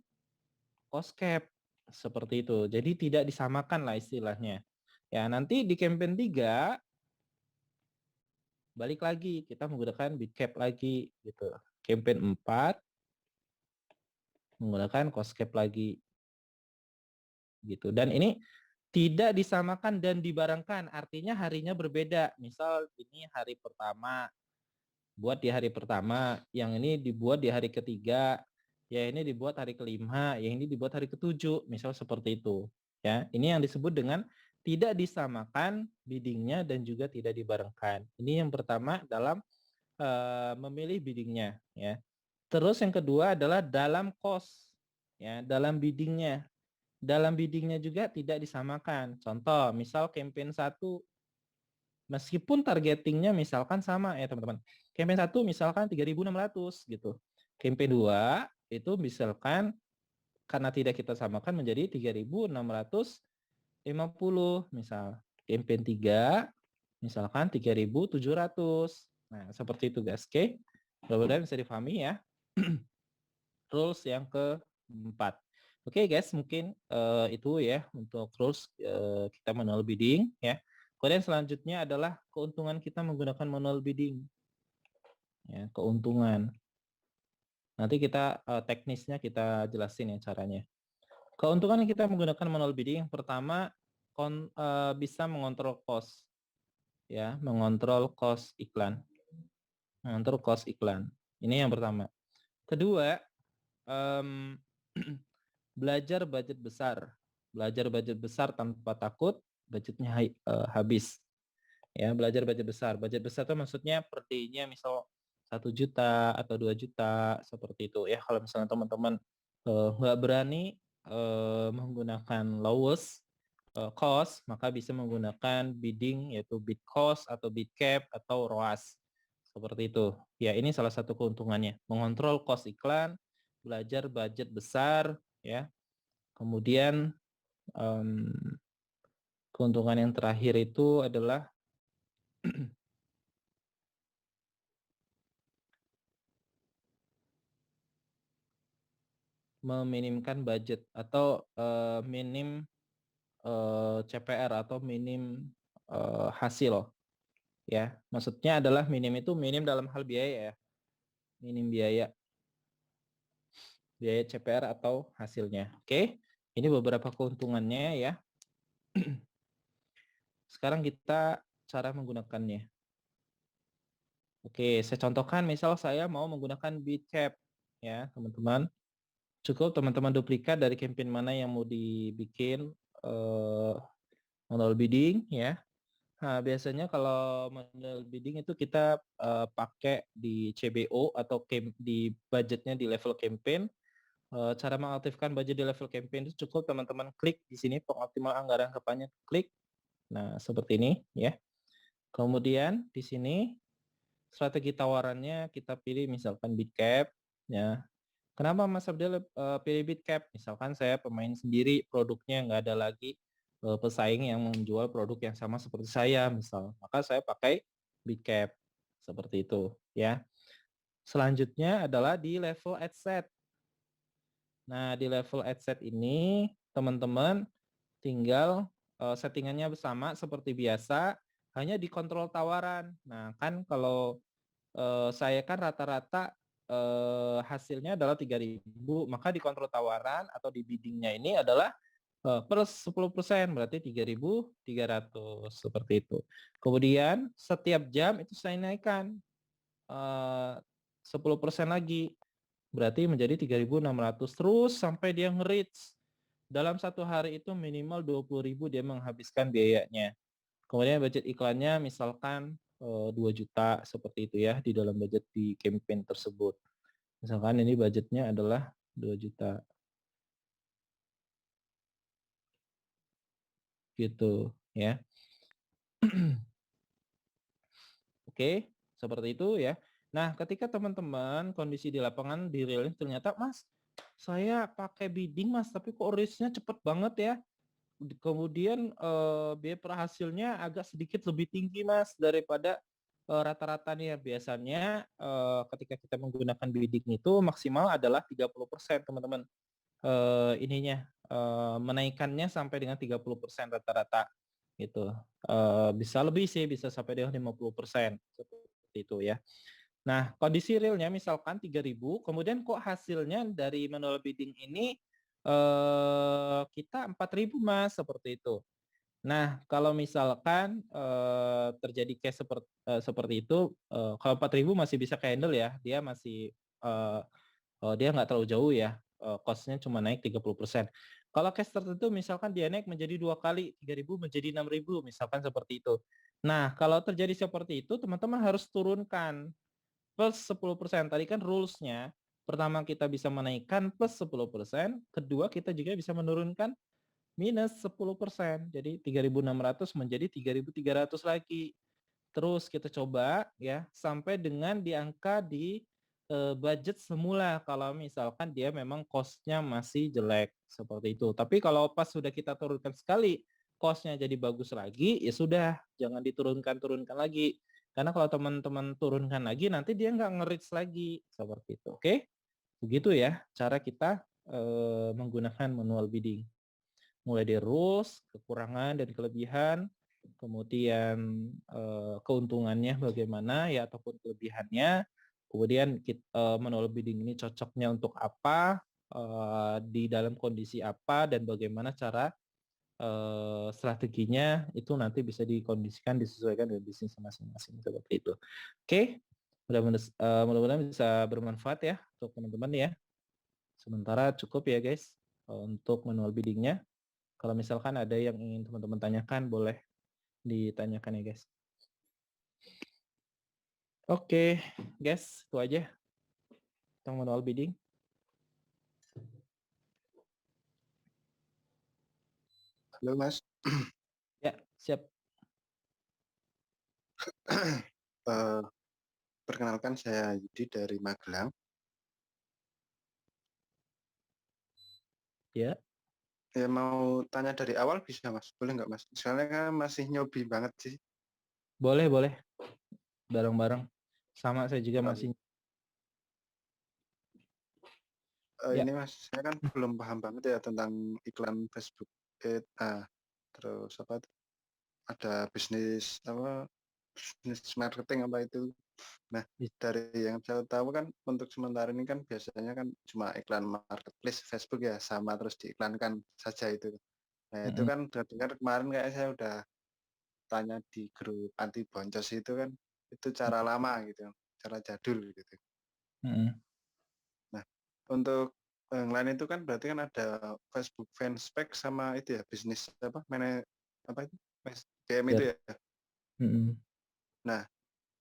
cost cap seperti itu. Jadi tidak disamakan lah istilahnya. Ya, nanti di campaign 3 balik lagi kita menggunakan bid cap lagi gitu. Campaign 4 menggunakan cost cap lagi gitu. Dan ini tidak disamakan dan dibarengkan, artinya harinya berbeda. Misal ini hari pertama, buat di hari pertama, yang ini dibuat di hari ketiga, ya ini dibuat hari kelima, yang ini dibuat hari ketujuh, misal seperti itu. Ya, ini yang disebut dengan tidak disamakan biddingnya dan juga tidak dibarengkan. Ini yang pertama dalam memilih biddingnya. Ya. Terus yang kedua adalah dalam cost. ya dalam biddingnya. Dalam biddingnya juga tidak disamakan. Contoh, misal campaign 1 meskipun targetingnya misalkan sama ya teman-teman. Campaign 1 misalkan 3.600 gitu. Campaign 2 itu misalkan karena tidak kita samakan menjadi 3.650 misal. Campaign 3 misalkan 3.700. Nah, seperti itu guys. Oke. Mudah-mudahan bisa difahami ya. Rules yang keempat. Oke guys, mungkin itu ya untuk rules kita manual bidding ya. Kemudian selanjutnya adalah keuntungan kita menggunakan manual bidding. Ya, keuntungan. Nanti kita teknisnya kita jelasin ya caranya. Keuntungan kita menggunakan manual bidding yang pertama bisa mengontrol cost ya, mengontrol cost iklan. Mengontrol cost iklan. Ini yang pertama. Kedua, belajar budget besar. Belajar budget besar tanpa takut budgetnya habis. Ya, belajar budget besar. Budget besar itu maksudnya per day-nya misal 1 juta atau 2 juta seperti itu ya. Kalau misalnya teman-teman nggak berani menggunakan lowest cost, maka bisa menggunakan bidding yaitu bid cost atau bid cap atau ROAS. Seperti itu. Ya, ini salah satu keuntungannya. Mengontrol cost iklan, belajar budget besar ya. Kemudian keuntungan yang terakhir itu adalah meminimkan budget atau minim CPR atau minim hasil ya. Maksudnya adalah minim itu minim dalam hal biaya ya. Minim biaya CPR atau hasilnya. Oke. Ini beberapa keuntungannya ya. Sekarang kita cara menggunakannya. Oke, saya contohkan misal saya mau menggunakan bid cap ya, teman-teman. Cukup teman-teman duplikat dari campaign mana yang mau dibikin manual bidding ya. Nah, biasanya kalau manual bidding itu kita pakai di CBO atau di budgetnya di level campaign. Cara mengaktifkan budget di level campaign itu cukup teman-teman klik di sini pengoptimal anggaran kampanye, klik. Nah, seperti ini ya. Kemudian di sini strategi tawarannya kita pilih misalkan bid cap ya. Kenapa Mas Abdel pilih bid cap? Misalkan saya pemain sendiri, produknya nggak ada lagi pesaing yang menjual produk yang sama seperti saya, misal. Maka saya pakai bid cap seperti itu, ya. Selanjutnya adalah di level ad set. Nah, di level ad set ini teman-teman tinggal settingannya sama seperti biasa, hanya dikontrol tawaran. Nah, kan kalau saya kan rata-rata hasilnya adalah 3.000, maka dikontrol tawaran atau di biddingnya ini adalah per 10%, berarti 3.300 seperti itu. Kemudian setiap jam itu saya naikkan 10% lagi, berarti menjadi 3.600 terus sampai dia nge-reach. Dalam 1 hari itu minimal 20.000 dia menghabiskan biayanya. Kemudian budget iklannya misalkan 2 juta seperti itu ya di dalam budget di campaign tersebut. Misalkan ini budgetnya adalah 2 juta. Gitu ya. Oke, seperti itu ya. Nah, ketika teman-teman kondisi di lapangan di real ternyata, Mas, saya pakai bidding Mas, tapi kok reach-nya cepet banget ya. Kemudian biaya per hasilnya agak sedikit lebih tinggi Mas daripada rata-ratanya. Biasanya ketika kita menggunakan bidding itu maksimal adalah 30% teman-teman. Ininya menaikkannya sampai dengan 30% rata-rata gitu. Bisa lebih sih, bisa sampai dengan 50% seperti itu ya. Nah, kondisi realnya misalkan 3.000, kemudian kok hasilnya dari manual bidding ini kita 4.000 Mas, seperti itu. Nah, kalau misalkan terjadi case seperti itu, kalau 4.000 masih bisa ke-handle ya, dia masih dia nggak terlalu jauh ya, cost-nya cuma naik 30%. Kalau case tertentu misalkan dia naik menjadi 2 kali, 3.000 menjadi 6.000 misalkan seperti itu. Nah, kalau terjadi seperti itu teman-teman harus turunkan plus 10%. Tadi kan rules-nya pertama kita bisa menaikkan plus 10%, kedua kita juga bisa menurunkan minus 10%. Jadi 3.600 menjadi 3.300 lagi. Terus kita coba ya sampai dengan di angka di budget semula kalau misalkan dia memang cost-nya masih jelek seperti itu. Tapi kalau pas sudah kita turunkan sekali cost-nya jadi bagus lagi, ya sudah jangan diturunkan-turunkan lagi. Karena kalau teman-teman turunkan lagi nanti dia nggak nge-reach lagi seperti itu. Oke? Begitu ya cara kita menggunakan manual bidding. Mulai dari rules, kekurangan dan kelebihan, kemudian keuntungannya bagaimana ya ataupun kelebihannya, kemudian manual bidding ini cocoknya untuk apa, di dalam kondisi apa dan bagaimana cara strateginya itu nanti bisa dikondisikan disesuaikan dengan bisnis masing-masing seperti itu. Oke, mudah-mudahan bisa bermanfaat ya untuk teman-teman ya. Sementara cukup ya guys untuk manual biddingnya. Kalau misalkan ada yang ingin teman-teman tanyakan, boleh ditanyakan ya guys. Oke, guys, itu aja tentang manual bidding. Halo Mas. Ya, siap. Perkenalkan saya Yudi dari Magelang. Ya, Ya mau tanya dari awal bisa Mas, boleh nggak Mas? Soalnya kan masih nyobi banget sih. boleh. Bareng-bareng. Sama saya juga Oh, masih. Ya, ini Mas, saya kan belum paham banget ya tentang iklan Facebook Ad. Terus apa? Ada bisnis apa? Bisnis marketing apa itu? Nah, dari yang saya tahu kan untuk sementara ini kan biasanya kan cuma iklan marketplace Facebook ya, sama terus diiklankan saja itu. Nah, itu kan dengar kemarin kayak saya udah tanya di grup anti boncos itu kan, itu cara lama gitu, cara jadul gitu. Nah, untuk yang lain itu kan berarti kan ada Facebook Fanspage sama itu ya, bisnis apa, apa itu, BM itu ya. Nah,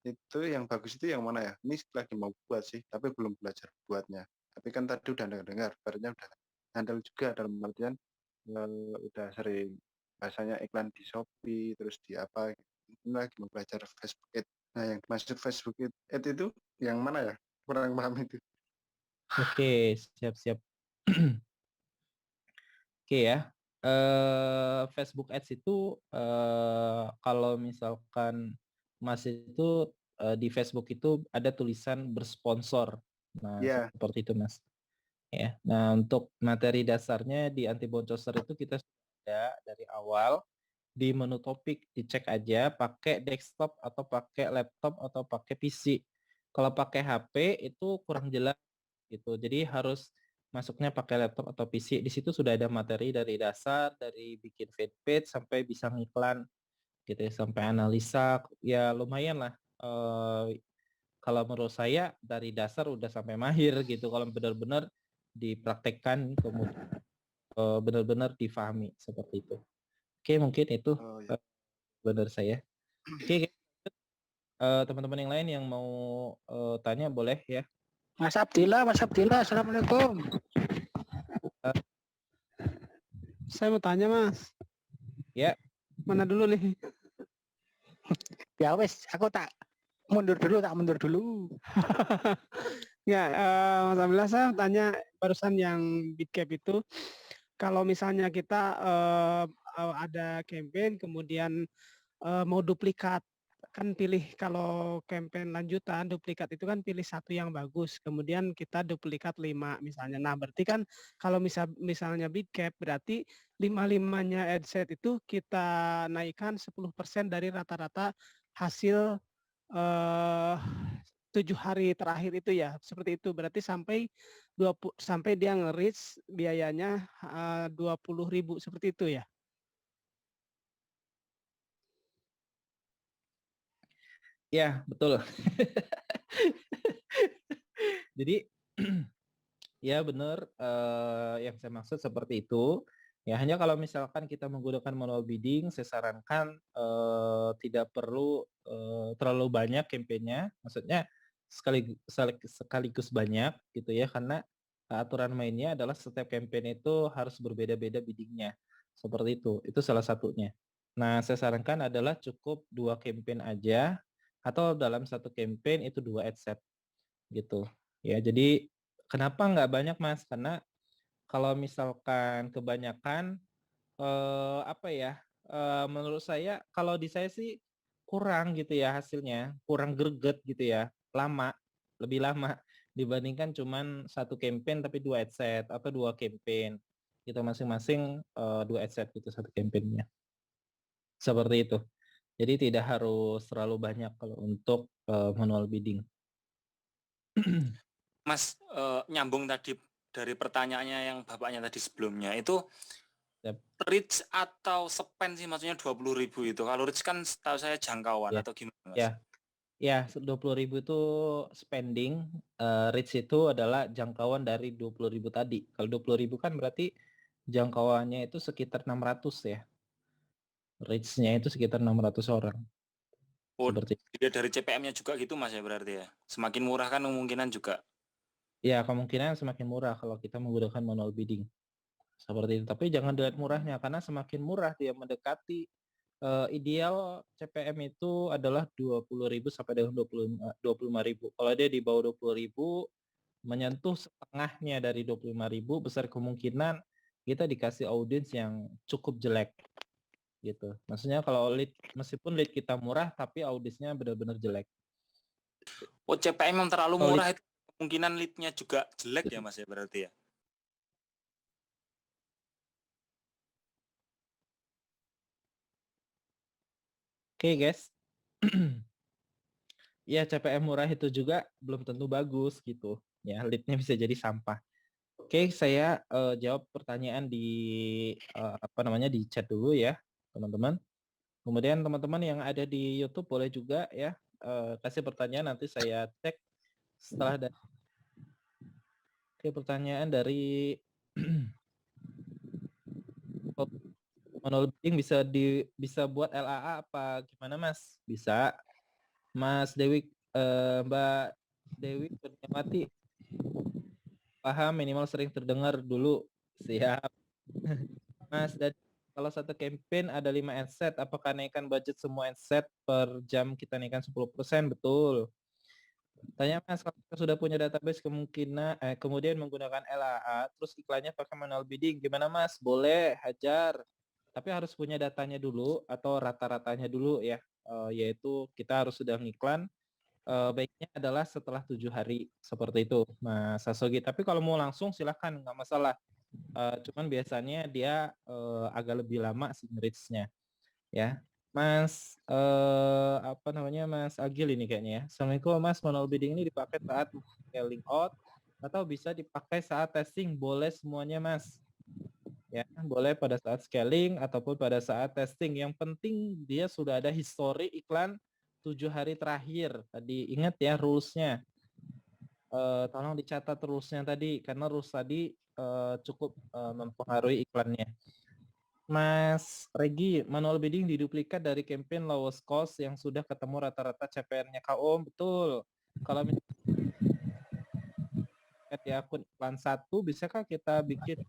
itu yang bagus itu yang mana ya? Ini lagi mau buat sih, tapi belum belajar buatnya. Tapi kan tadi udah dengar, barunya udah handle juga dalam artian udah sering bahasanya iklan di Shopee, terus di apa, ini lagi mau belajar Facebook Ad. Nah, yang dimaksud Facebook Ad itu yang mana ya? Kurang paham itu. Oke, siap. Oke ya. Facebook Ads itu kalau misalkan Mas itu di Facebook itu ada tulisan bersponsor. Nah, Ya, seperti itu Mas. Ya. Nah, untuk materi dasarnya di anti boncos itu kita sudah ada dari awal di menu topik dicek aja pakai desktop atau pakai laptop atau pakai PC. Kalau pakai HP itu kurang jelas gitu. Jadi harus masuknya pakai laptop atau PC. Di situ sudah ada materi dari dasar, dari bikin fanpage sampai bisa ngiklan gitu ya, sampai analisa ya lumayan lah. Kalau menurut saya dari dasar udah sampai mahir gitu. Kalau benar-benar dipraktekkan kemudian benar-benar difahami seperti itu. Oke, mungkin itu oh ya. benar saya. Oke, teman-teman yang lain yang mau tanya boleh ya. Mas Abdillah, Assalamualaikum. Saya mau tanya Mas. Ya. Mana dulu nih? Ya wes, aku tak mundur dulu. Ya, Mas Abdillah, saya tanya barusan yang Bitcap itu, kalau misalnya kita ada campaign kemudian mau duplikat, kan pilih kalau campaign lanjutan duplikat itu kan pilih satu yang bagus, kemudian kita duplikat 5 misalnya. Nah, berarti kan kalau misalnya Bitcap berarti 5-5-nya adset itu kita naikkan 10% dari rata-rata hasil 7 hari terakhir itu ya. Seperti itu. Berarti sampai dia nge-reach biayanya 20.000 seperti itu ya. Ya, betul. Jadi ya benar yang saya maksud seperti itu. Ya hanya kalau misalkan kita menggunakan manual bidding, saya sarankan tidak perlu terlalu banyak kampanyenya. Maksudnya sekaligus banyak gitu ya, karena aturan mainnya adalah setiap campaign itu harus berbeda-beda biddingnya. Seperti itu salah satunya. Nah, saya sarankan adalah cukup 2 campaign aja atau dalam satu campaign itu 2 ad set gitu. Ya, jadi kenapa nggak banyak Mas? Karena kalau misalkan kebanyakan apa ya, menurut saya kalau di saya sih kurang gitu ya hasilnya, kurang greget gitu ya, lebih lama dibandingkan cuman satu campaign tapi 2 ad set atau 2 campaign gitu masing-masing, 2 ad set gitu satu campaign-nya. Seperti itu. Jadi tidak harus terlalu banyak kalau untuk, manual bidding. Mas, nyambung tadi dari pertanyaannya yang Bapaknya tadi sebelumnya, itu Yap. reach atau spend sih maksudnya 20.000 itu? Kalau reach kan setahu saya jangkauan Ya. atau gimana Mas? Ya. Ya, 20.000 itu spending, reach itu adalah jangkauan dari 20.000 tadi. Kalau 20.000 kan berarti jangkauannya itu sekitar 600 ya. Reach-nya itu sekitar 600 orang. Oh, Seperti dilihat dari CPM-nya juga gitu Mas ya berarti ya? Semakin murah kan kemungkinan juga. ya, kemungkinan semakin murah kalau kita menggunakan manual bidding. Seperti itu. Tapi jangan dilihat murahnya karena semakin murah dia mendekati ideal CPM itu adalah 20.000 sampai dengan 25.000. Kalau dia di bawah 20.000 menyentuh setengahnya dari 25.000 besar kemungkinan kita dikasih audiens yang cukup jelek gitu. Maksudnya kalau meskipun lead kita murah tapi audiensnya benar-benar jelek. Oh, CPM yang terlalu Kalau murah itu kemungkinan lead-nya juga jelek ya Mas ya berarti ya? Oke guys, ya CPM murah itu juga belum tentu bagus gitu. Ya leadnya bisa jadi sampah. Oke, saya jawab pertanyaan di di chat dulu ya, teman-teman. Kemudian teman-teman yang ada di YouTube boleh juga ya kasih pertanyaan nanti saya cek setelah dari Oke, pertanyaan dari manual bidding bisa buat LAA apa gimana Mas? Bisa. Mas Dewi Mbak Dewi Kurniawati paham minimal sering terdengar dulu. Siap. Mas, dan kalau satu campaign ada 5 adset, apakah naikkan budget semua adset per jam kita naikkan 10%? Betul. Tanya Mas, kalau kita sudah punya database kemudian menggunakan LAA, terus iklannya pakai manual bidding, gimana Mas? Boleh, hajar. Tapi harus punya datanya dulu atau rata-ratanya dulu ya, yaitu kita harus sudah ngiklan, baiknya adalah setelah 7 hari, seperti itu Mas Sasogi. Tapi kalau mau langsung silahkan, nggak masalah. Cuman biasanya dia agak lebih lama sih reach-nya ya. Mas Mas Agil ini kayaknya ya. Assalamualaikum Mas, manual bidding ini dipakai saat scaling out atau bisa dipakai saat testing? Boleh semuanya Mas. Ya, boleh pada saat scaling ataupun pada saat testing. Yang penting dia sudah ada histori iklan 7 hari terakhir. Tadi ingat ya rules-nya. Tolong dicatat rules-nya tadi karena rules tadi cukup mempengaruhi iklannya. Mas Regi, manual bidding diduplikat dari campaign lowest cost yang sudah ketemu rata-rata CPR-nya KO, betul. Kalau misalnya di akun iklan 1, bisakah kita bikin?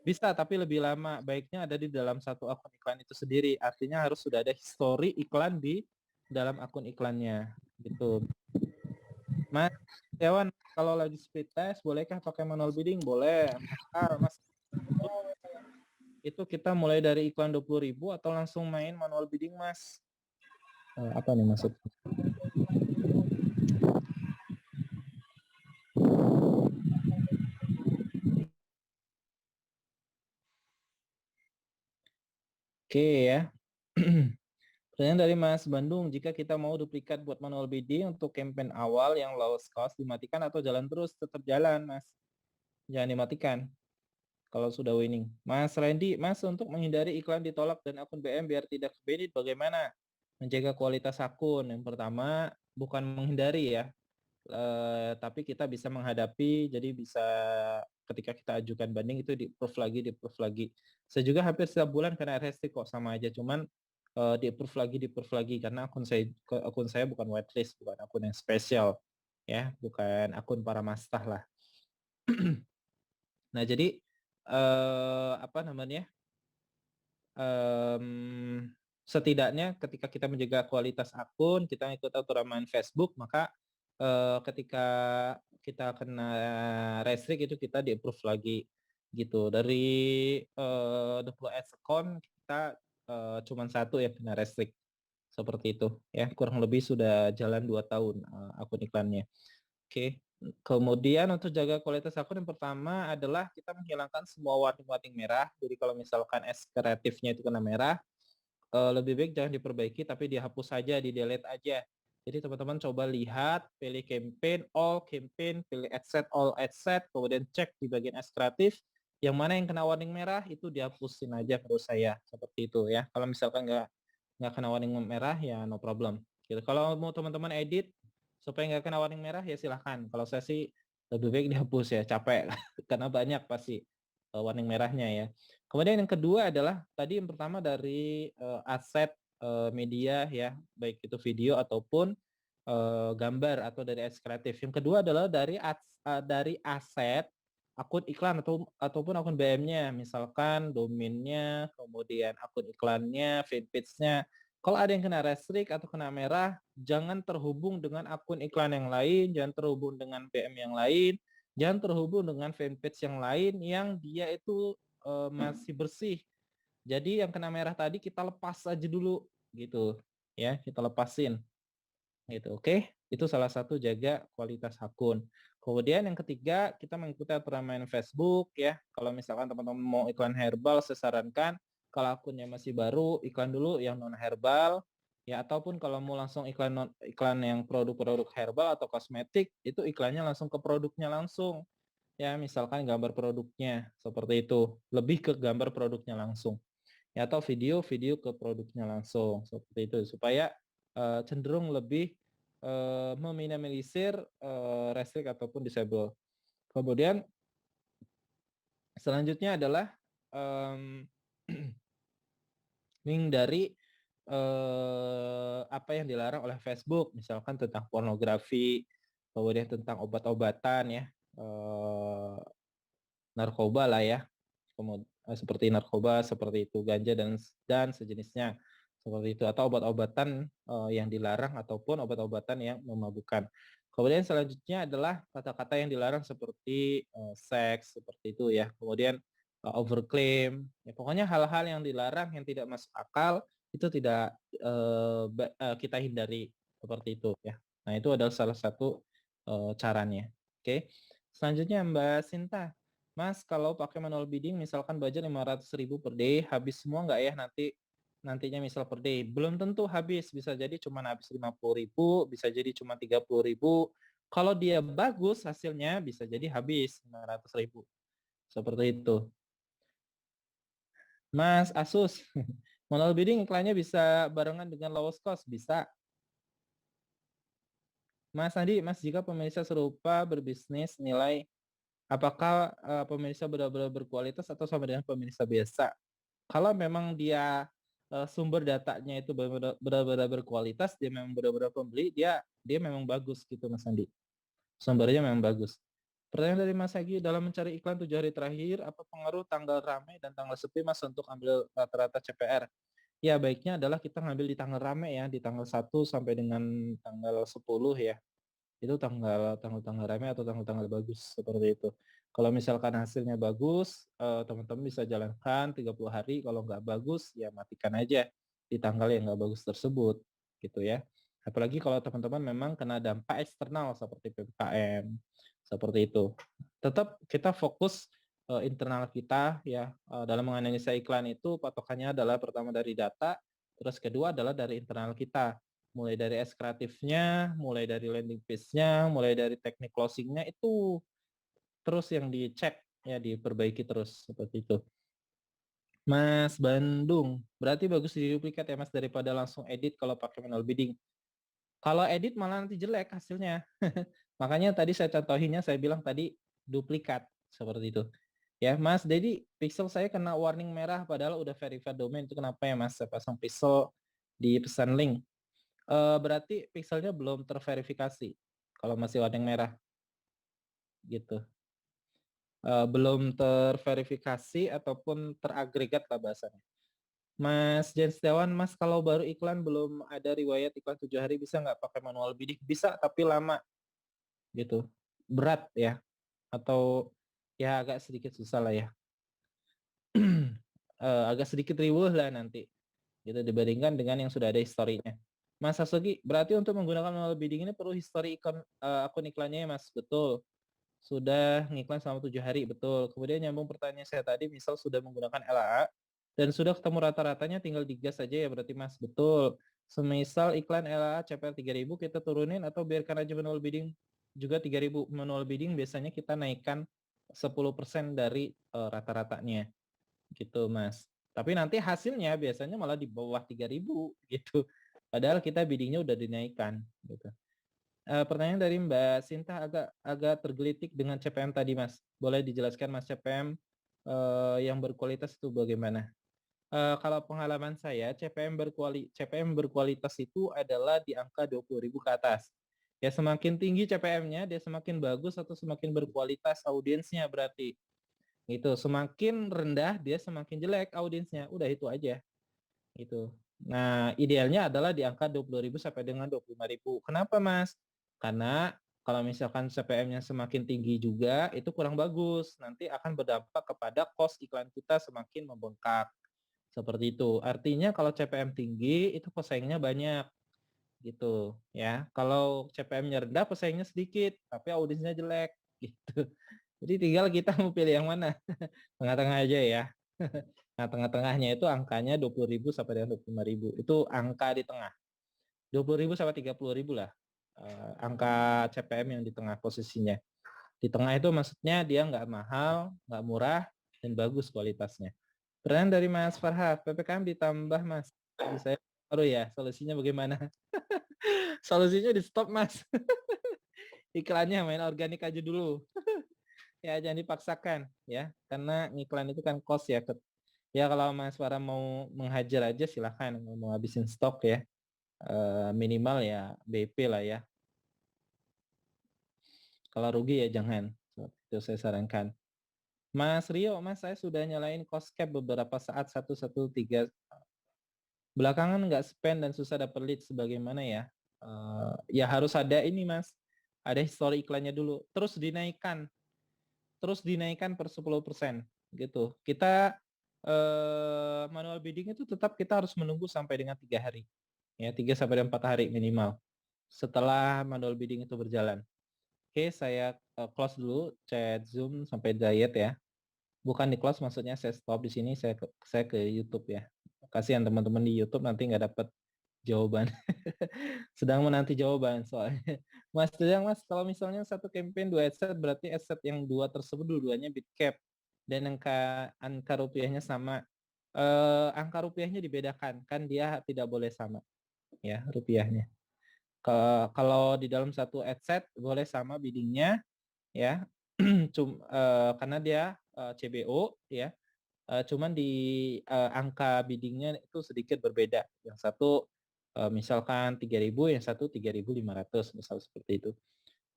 Bisa, tapi lebih lama. Baiknya ada di dalam satu akun iklan itu sendiri. Artinya harus sudah ada histori iklan di dalam akun iklannya. Gitu. Mas Dewan, kalau lagi speed test, bolehkah pakai manual bidding? Boleh. Mas, itu kita mulai dari iklan 20.000 atau langsung main manual bidding, Mas? Apa nih maksud? Oke ya. Pertanyaan dari Mas Bandung, jika kita mau duplikat buat manual bidding untuk campaign awal yang lowest cost dimatikan atau jalan terus? Tetap jalan, Mas. Jangan dimatikan kalau sudah winning. Mas Randy, Mas untuk menghindari iklan ditolak dan akun BM biar tidak kebedit bagaimana? Menjaga kualitas akun. Yang pertama, bukan menghindari ya, tapi kita bisa menghadapi, jadi bisa ketika kita ajukan banding itu di-proof lagi. Saya juga hampir setiap bulan kena RST kok, sama aja. Cuman di-approve lagi karena akun saya bukan whitelist, bukan akun yang spesial ya, bukan akun para mastah lah. Nah, jadi apa namanya? Setidaknya ketika kita menjaga kualitas akun, kita ikut aturan main Facebook, maka ketika kita kena restrict itu kita di-approve lagi gitu. Dari 20 ads account kita cuma 1 yang kena restrict. Seperti itu ya, kurang lebih sudah jalan 2 tahun akun iklannya. Oke. Kemudian untuk jaga kualitas akun yang pertama adalah kita menghilangkan semua warning-warning merah. Jadi kalau misalkan kreatifnya itu kena merah, lebih baik jangan diperbaiki tapi dihapus saja, di-delete aja. Jadi teman-teman coba lihat, pilih campaign, pilih ad set, all ad set, kemudian cek di bagian ads kreatif, yang mana yang kena warning merah itu dihapusin aja menurut saya, seperti itu ya. Kalau misalkan nggak kena warning merah ya no problem. Gitu. Kalau mau teman-teman edit supaya nggak kena warning merah ya silahkan. Kalau saya sih lebih baik dihapus ya, capek karena banyak pasti warning merahnya ya. Kemudian yang kedua adalah tadi yang pertama dari aset media ya, baik itu video ataupun gambar atau dari ads kreatif. Yang kedua adalah dari aset akun iklan ataupun akun BM-nya, misalkan domainnya, kemudian akun iklannya, fanpage-nya. Kalau ada yang kena restrict atau kena merah, jangan terhubung dengan akun iklan yang lain, jangan terhubung dengan BM yang lain, jangan terhubung dengan fanpage yang lain yang dia itu masih bersih. Jadi yang kena merah tadi kita lepas aja dulu gitu ya, kita lepasin gitu. Oke, itu salah satu jaga kualitas akun. Kemudian yang ketiga, kita mengikuti aturan main Facebook ya. Kalau misalkan teman-teman mau iklan herbal, saya sarankan kalau akunnya masih baru, iklan dulu yang non herbal ya, ataupun kalau mau langsung iklan yang produk-produk herbal atau kosmetik, itu iklannya langsung ke produknya langsung. Ya, misalkan gambar produknya seperti itu, lebih ke gambar produknya langsung. Ya, atau video ke produknya langsung seperti itu supaya cenderung lebih meminimalisir restrict ataupun disable. Kemudian selanjutnya adalah menghindari apa yang dilarang oleh Facebook, misalkan tentang pornografi, kemudian tentang obat-obatan ya, narkoba lah ya, seperti narkoba, seperti itu ganja dan sejenisnya seperti itu, atau obat-obatan yang dilarang ataupun obat-obatan yang memabukkan. Kemudian selanjutnya adalah kata-kata yang dilarang seperti seks seperti itu ya. Kemudian overclaim, ya pokoknya hal-hal yang dilarang yang tidak masuk akal itu tidak kita hindari seperti itu ya. Nah itu adalah salah satu caranya. Oke. Selanjutnya Mbak Sinta, Mas, kalau pakai manual bidding misalkan budget 500.000 per day, habis semua nggak ya nantinya misal per day? Belum tentu habis, bisa jadi cuma habis 50.000, bisa jadi cuma 30.000. Kalau dia bagus hasilnya bisa jadi habis 500.000. Seperti itu. Mas Asus, manual bidding iklannya bisa barengan dengan lowest cost? Bisa. Mas Andi, Mas jika pemirsa serupa berbisnis nilai apakah pemirsa benar-benar berkualitas atau sama dengan pemirsa biasa? Kalau memang dia sumber datanya itu benar-benar berkualitas, dia memang benar-benar pembeli, dia memang bagus gitu Mas Andi. Sumbernya memang bagus. Pertanyaan dari Mas Agi, dalam mencari iklan 7 hari terakhir, apa pengaruh tanggal ramai dan tanggal sepi Mas untuk ambil rata-rata CPR? Ya, baiknya adalah kita ngambil di tanggal ramai ya, di tanggal 1 sampai dengan tanggal 10 ya. Itu tanggal ramai atau tanggal bagus seperti itu. Kalau misalkan hasilnya bagus, teman-teman bisa jalankan 30 hari, kalau nggak bagus ya matikan aja di tanggal yang nggak bagus tersebut gitu ya. Apalagi kalau teman-teman memang kena dampak eksternal seperti PPKM, seperti itu. Tetap kita fokus internal kita ya, dalam menganalisa iklan itu patokannya adalah pertama dari data, terus kedua adalah dari internal kita. Mulai dari ads kreatifnya, mulai dari landing page-nya, mulai dari teknik closing-nya itu terus yang dicek ya, diperbaiki terus seperti itu. Mas Bandung, berarti bagus di duplikat ya Mas daripada langsung edit kalau pakai manual bidding. Kalau edit malah nanti jelek hasilnya. Makanya tadi saya contohinnya, saya bilang tadi duplikat seperti itu. Ya Mas, jadi pixel saya kena warning merah padahal udah verified domain, itu kenapa ya Mas? Saya pasang pixel di pesan link. Berarti pixelnya belum terverifikasi kalau masih warna yang merah gitu. Belum terverifikasi ataupun teragregat lah bahasanya. Mas Jen Setiawan, Mas kalau baru iklan belum ada riwayat iklan 7 hari bisa nggak pakai manual bidding? Bisa, tapi lama gitu. Berat ya, atau ya agak sedikit susah lah ya. Agak sedikit riweuh lah nanti gitu dibandingkan dengan yang sudah ada historinya. Mas Sasugi, berarti untuk menggunakan manual bidding ini perlu histori akun iklannya ya Mas? Betul. Sudah ngiklan selama 7 hari, betul. Kemudian nyambung pertanyaan saya tadi, misal sudah menggunakan LAA dan sudah ketemu rata-ratanya tinggal digas saja ya berarti Mas, betul. Semisal iklan LAA CPR 3.000 kita turunin atau biarkan aja manual bidding juga 3.000. Manual bidding biasanya kita naikkan 10% dari rata-ratanya gitu Mas. Tapi nanti hasilnya biasanya malah di bawah 3.000 gitu. Padahal kita biddingnya udah dinaikkan gitu. Pertanyaan dari Mbak Sinta agak tergelitik dengan CPM tadi Mas. Boleh dijelaskan Mas CPM yang berkualitas itu bagaimana? Kalau pengalaman saya CPM berkualitas itu adalah di angka 20.000 ke atas. Ya semakin tinggi CPM-nya dia semakin bagus atau semakin berkualitas audiensnya berarti. Itu semakin rendah dia semakin jelek audiensnya. Udah itu aja. Itu. Nah, idealnya adalah di angka 20.000 sampai dengan 25.000. Kenapa, Mas? Karena kalau misalkan CPM-nya semakin tinggi juga, itu kurang bagus. Nanti akan berdampak kepada cost iklan kita semakin membengkak. Seperti itu. Artinya kalau CPM tinggi, itu pesaingnya banyak. Gitu. Ya. Kalau CPM-nya rendah, pesaingnya sedikit. Tapi audiensnya jelek. Gitu. Jadi tinggal kita mau pilih yang mana. Tengah-tengah aja ya. Nah, tengah-tengahnya itu angkanya 20.000 sampai dengan 25.000. Itu angka di tengah. 20.000 sampai 30.000 lah. Angka CPM yang di tengah posisinya. Di tengah itu maksudnya dia nggak mahal, nggak murah, dan bagus kualitasnya. Pertanyaan dari Mas Farhad, PPKM ditambah Mas. Jadi saya baru ya, solusinya bagaimana? Solusinya di stop Mas. Iklannya main organik aja dulu. Ya jangan dipaksakan ya, karena iklan itu kan cost ya. Ya kalau Mas Farah mau menghajar aja silahkan, mau habisin stok ya. Minimal ya BP lah ya. Kalau rugi ya jangan. Itu saya sarankan. Mas Rio, Mas saya sudah nyalain cost cap beberapa saat 113. Belakangan nggak spend dan susah dapat lead sebagaimana ya. Ya harus ada ini Mas. Ada histori iklannya dulu. Terus dinaikkan per 10% gitu. Kita manual bidding itu tetap kita harus menunggu sampai dengan 3 hari. Ya, 3 sampai 4 hari minimal setelah manual bidding itu berjalan. Oke, saya close dulu chat Zoom sampai diet ya. Bukan di close, maksudnya saya stop di sini, saya ke YouTube ya. Kasihan teman-teman di YouTube nanti nggak dapat jawaban. Sedang menanti jawaban soalnya. Mas Dudang, Mas, kalau misalnya satu campaign 2 asset, berarti asset yang 2 tersebut dua-duanya bid cap dan angka rupiahnya sama. Angka rupiahnya dibedakan, kan dia tidak boleh sama ya rupiahnya. Kalau di dalam satu asset boleh sama biddingnya ya, karena dia CBO ya, cuman di angka biddingnya itu sedikit berbeda. Yang satu misalkan 3.000, yang satu 3.500 misal seperti itu.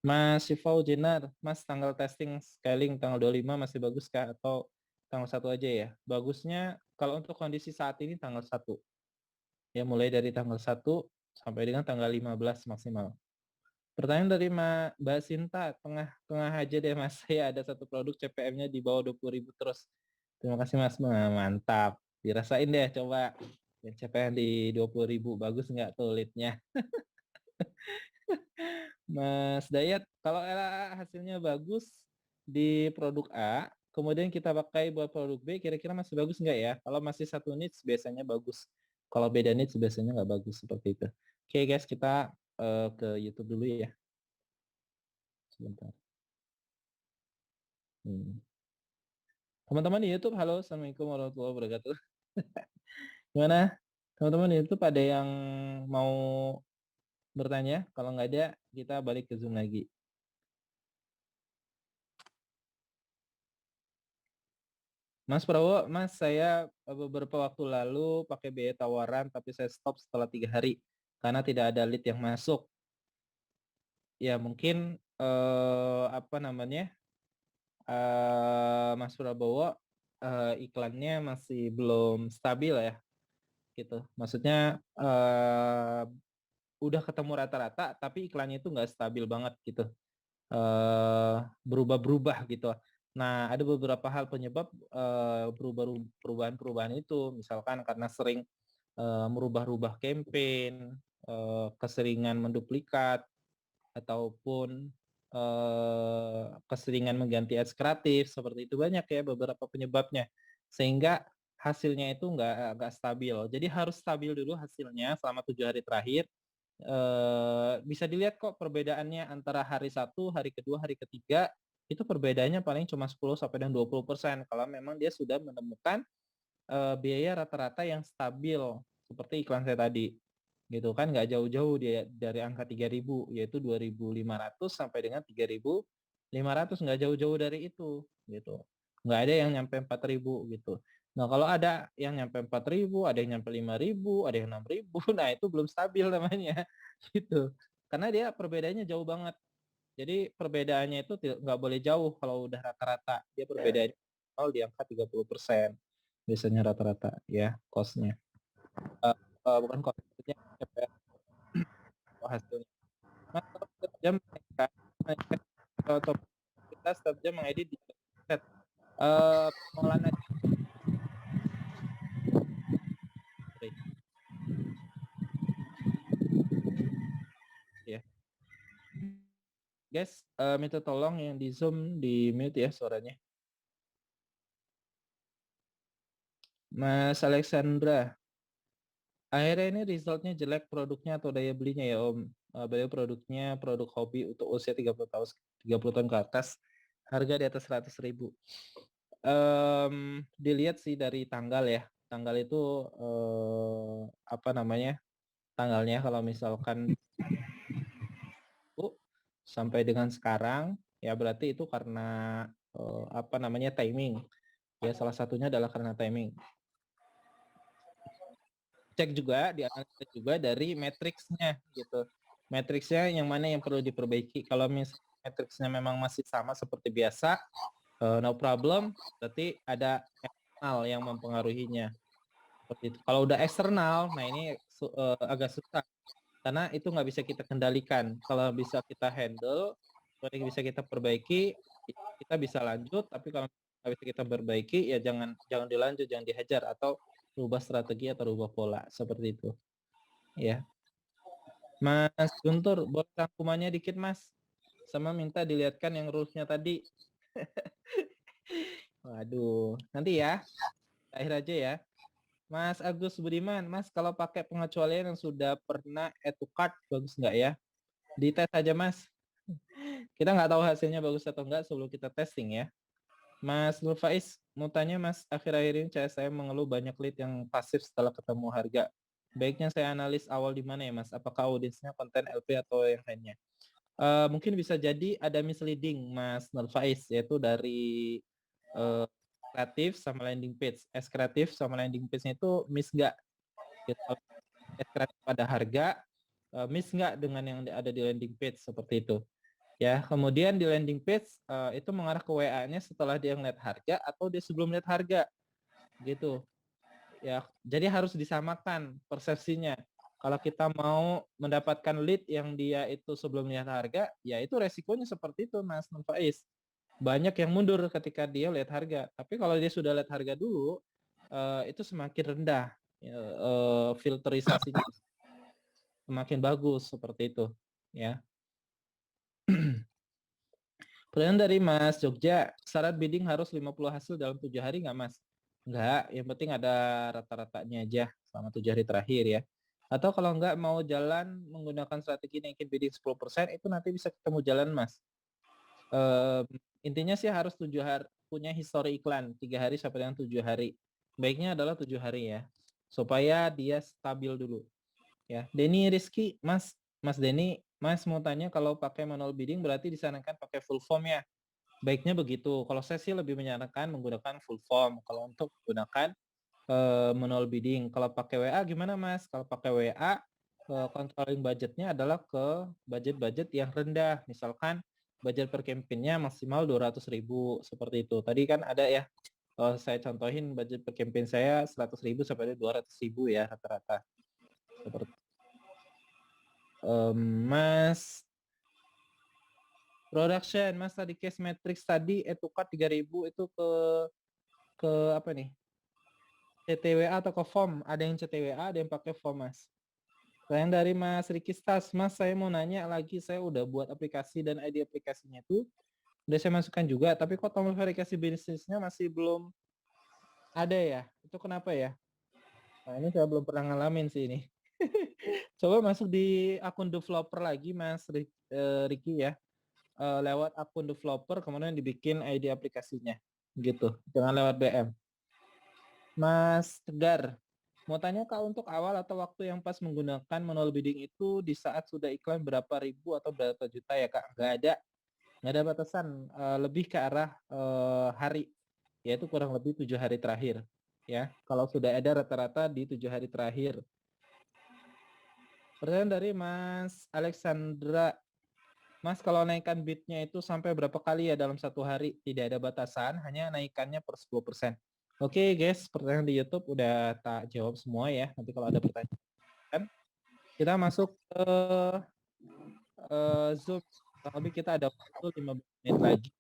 Mas Sifau Jenar, Mas tanggal testing scaling tanggal 25 masih bagus kah atau tanggal 1 aja ya? Bagusnya kalau untuk kondisi saat ini tanggal 1. Ya mulai dari tanggal 1 sampai dengan tanggal 15 maksimal. Pertanyaan dari Mbak Sinta, tengah-tengah aja deh Mas, saya ada satu produk CPM-nya di bawah 20.000 terus. Terima kasih Mas, mantap. Dirasain deh coba. Yang CPM di 20.000, bagus nggak tuh lead-nya? Mas Dayat, kalau LA hasilnya bagus di produk A, kemudian kita pakai buat produk B, kira-kira masih bagus nggak ya? Kalau masih satu niche biasanya bagus. Kalau beda niche biasanya nggak bagus seperti itu. Oke guys, kita ke YouTube dulu ya. Sebentar. Teman-teman di YouTube, halo, Assalamualaikum warahmatullahi wabarakatuh. Gimana? Teman-teman di YouTube ada yang mau bertanya? Kalau nggak ada, kita balik ke Zoom lagi. Mas Prawo, Mas, saya beberapa waktu lalu pakai biaya tawaran, tapi saya stop setelah 3 hari karena tidak ada lead yang masuk. Ya mungkin apa namanya, Mas Prabowo iklannya masih belum stabil ya, gitu. Maksudnya udah ketemu rata-rata, tapi iklannya itu nggak stabil banget gitu. Berubah-berubah gitu. Nah, ada beberapa hal penyebab perubahan-perubahan itu, misalkan karena sering merubah-rubah campaign, keseringan menduplikat, ataupun keseringan mengganti ads kreatif, seperti itu banyak ya beberapa penyebabnya. Sehingga hasilnya itu nggak stabil. Jadi harus stabil dulu hasilnya selama 7 hari terakhir. Bisa dilihat kok perbedaannya antara hari 1, hari kedua, hari ketiga, itu perbedaannya paling cuma 10 sampai dengan 20% kalau memang dia sudah menemukan biaya rata-rata yang stabil seperti iklan saya tadi. Gitu kan nggak jauh-jauh dia dari angka 3.000 yaitu 2.500 sampai dengan 3.500, nggak jauh-jauh dari itu gitu. Nggak ada yang nyampe 4.000 gitu. Nah, kalau ada yang nyampe 4.000, ada yang nyampe 5.000, ada yang 6.000, nah itu belum stabil namanya gitu. Karena dia perbedaannya jauh banget. Jadi perbedaannya itu nggak boleh jauh kalau udah rata-rata. Dia perbedaannya di angka 30% biasanya rata-rata ya cost-nya. Bukan cost, maksudnya CPR hasilnya. Mas, kalau setiap jam menaikkan atau kita setiap jam mengedit di set pengolahan aja. Ya. Guys, minta tolong yang di Zoom di mute ya suaranya. Mas Alexandra, akhirnya ini resultnya jelek produknya atau daya belinya ya Om. Beliau produknya produk hobi untuk usia 30 tahun ke atas, harga di atas 100.000. Dilihat sih dari tanggal ya. Tanggal itu apa namanya? Tanggalnya kalau misalkan sampai dengan sekarang ya berarti itu karena apa namanya timing. Ya salah satunya adalah karena timing. Cek juga, dianalisa juga dari matriksnya gitu. Matriksnya yang mana yang perlu diperbaiki. Kalau misalnya matriksnya memang masih sama seperti biasa, no problem, berarti ada eksternal yang mempengaruhinya. Seperti itu. Kalau udah eksternal, nah ini agak susah karena itu nggak bisa kita kendalikan. Kalau bisa kita handle, kalau bisa kita perbaiki, kita bisa lanjut. Tapi kalau nggak bisa kita perbaiki, ya jangan dilanjut, jangan dihajar atau rubah strategi atau rubah pola seperti itu. Ya, Mas Guntur, boleh rangkumannya dikit Mas, sama minta dilihatkan yang rules-nya tadi. Waduh, nanti ya, akhir aja ya. Mas Agus Budiman, Mas kalau pakai pengecualian yang sudah pernah add to cart bagus nggak ya? Dites aja Mas. Kita nggak tahu hasilnya bagus atau enggak sebelum kita testing ya. Mas Nur Faiz, mau tanya Mas, akhir-akhir ini saya mengeluh banyak lead yang pasif setelah ketemu harga. Baiknya saya analis awal di mana ya Mas? Apakah audiensnya konten LP atau yang lainnya? Mungkin bisa jadi ada misleading Mas Nur Faiz, yaitu dari kreatif sama landing page. Kreatif sama landing page-nya itu miss nggak? Gitu. Kreatif pada harga, miss nggak dengan yang ada di landing page seperti itu. Ya, kemudian di landing page itu mengarah ke WA-nya setelah dia ngeliat harga atau dia sebelum lihat harga, gitu. Ya, jadi harus disamakan persepsinya. Kalau kita mau mendapatkan lead yang dia itu sebelum lihat harga, ya itu resikonya seperti itu, Mas Faiz. Banyak yang mundur ketika dia lihat harga. Tapi kalau dia sudah lihat harga dulu, itu semakin rendah filterisasinya, semakin bagus seperti itu, ya. Pertanyaan dari Mas Jogja, syarat bidding harus 50 hasil dalam 7 hari nggak Mas? Nggak, yang penting ada rata-ratanya aja selama 7 hari terakhir ya. Atau kalau nggak mau jalan menggunakan strategi naikin bidding 10%, itu nanti bisa ketemu jalan Mas. Intinya sih harus 7 hari, punya histori iklan 3 hari sampai dengan 7 hari. Baiknya adalah 7 hari ya, supaya dia stabil dulu. Ya, Denny Rizky, Mas Denny, Mas mau tanya kalau pakai manual bidding berarti disarankan pakai full form ya? Baiknya begitu. Kalau saya sih lebih menyarankan menggunakan full form. Kalau untuk menggunakan manual bidding. Kalau pakai WA gimana Mas? Kalau pakai WA controlling budgetnya adalah ke budget-budget yang rendah. Misalkan budget per campaign-nya maksimal 200.000 seperti itu. Tadi kan ada ya, saya contohin budget per campaign saya 100.000 sampai 200.000 ya rata-rata. Seperti Mas production, Mas tadi case matrix tadi etukat 3.000 itu ke apa nih? CTWA atau ke form? Ada yang CTWA, ada yang pakai form, Mas. Yang dari Mas Riki Stas, Mas saya mau nanya lagi, saya udah buat aplikasi dan ID aplikasinya itu udah saya masukkan juga, tapi kok tombol verifikasi bisnisnya masih belum ada ya? Itu kenapa ya? Nah ini saya belum pernah ngalamin sih ini. Coba masuk di akun developer lagi Mas Riki ya. Lewat akun developer kemudian dibikin ID aplikasinya. Gitu. Jangan lewat BM. Mas Tegar, mau tanya Kak, untuk awal atau waktu yang pas menggunakan manual bidding itu di saat sudah iklan berapa ribu atau berapa juta ya Kak? Nggak ada batasan, lebih ke arah hari, yaitu kurang lebih 7 hari terakhir ya. Kalau sudah ada rata-rata di 7 hari terakhir. Pertanyaan dari Mas Alexandra, Mas kalau naikkan bidnya itu sampai berapa kali ya dalam satu hari? Tidak ada batasan, hanya naikannya per 10%. Oke guys, pertanyaan di YouTube udah tak jawab semua ya. Nanti kalau ada pertanyaan, kita masuk ke Zoom. Kurang lebih kita ada waktu 15 menit lagi.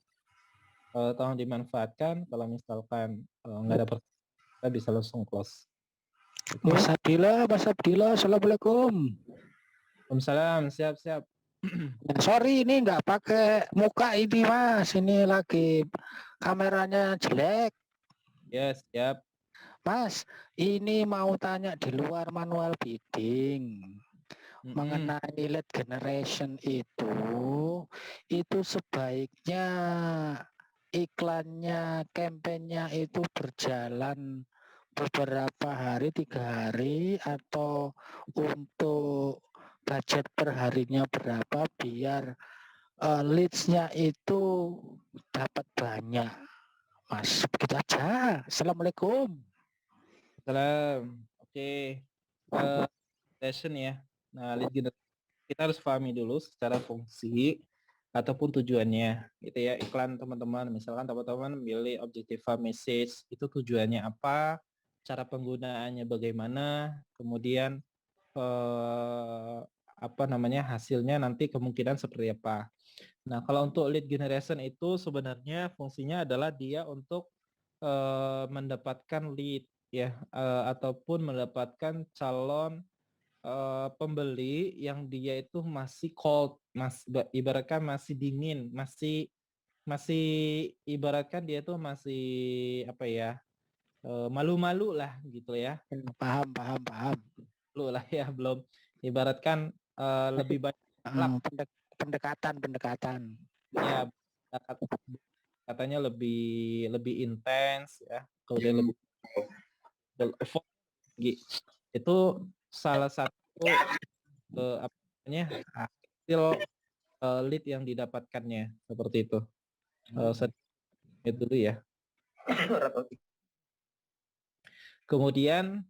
Tolong dimanfaatkan. Kalau misalkan nggak ada pertanyaan, kita bisa langsung close. Okay. Mas Abdillah, Assalamualaikum. Waalaikumsalam, siap. Sorry ini nggak pakai muka ini Mas, ini lagi kameranya jelek. Yes, siap. Mas, ini mau tanya di luar manual bidding mengenai lead generation itu sebaiknya iklannya, kampanyenya itu berjalan beberapa hari, 3 hari, atau untuk budget per harinya berapa biar leads-nya itu dapat banyak. Mas, begitu aja. Assalamualaikum. Salam. Oke. Session ya. Nah, lead generation kita harus pahami dulu secara fungsi ataupun tujuannya gitu ya. Iklan teman-teman, misalkan teman-teman memilih objective message, itu tujuannya apa, cara penggunaannya bagaimana, kemudian hasilnya nanti kemungkinan seperti apa. Nah, kalau untuk lead generation itu sebenarnya fungsinya adalah dia untuk mendapatkan lead ya, ataupun mendapatkan calon pembeli yang dia itu masih cold, ibaratkan masih dingin, masih ibaratkan dia tuh masih apa ya, malu-malu lah gitu ya. Paham. Lu lah ya, belum ibaratkan lebih banyak pendekatan. Ya, katanya lebih intens ya, kemudian lebih itu salah satu hasil lead yang didapatkannya seperti itu. Itu dulu ya. Kemudian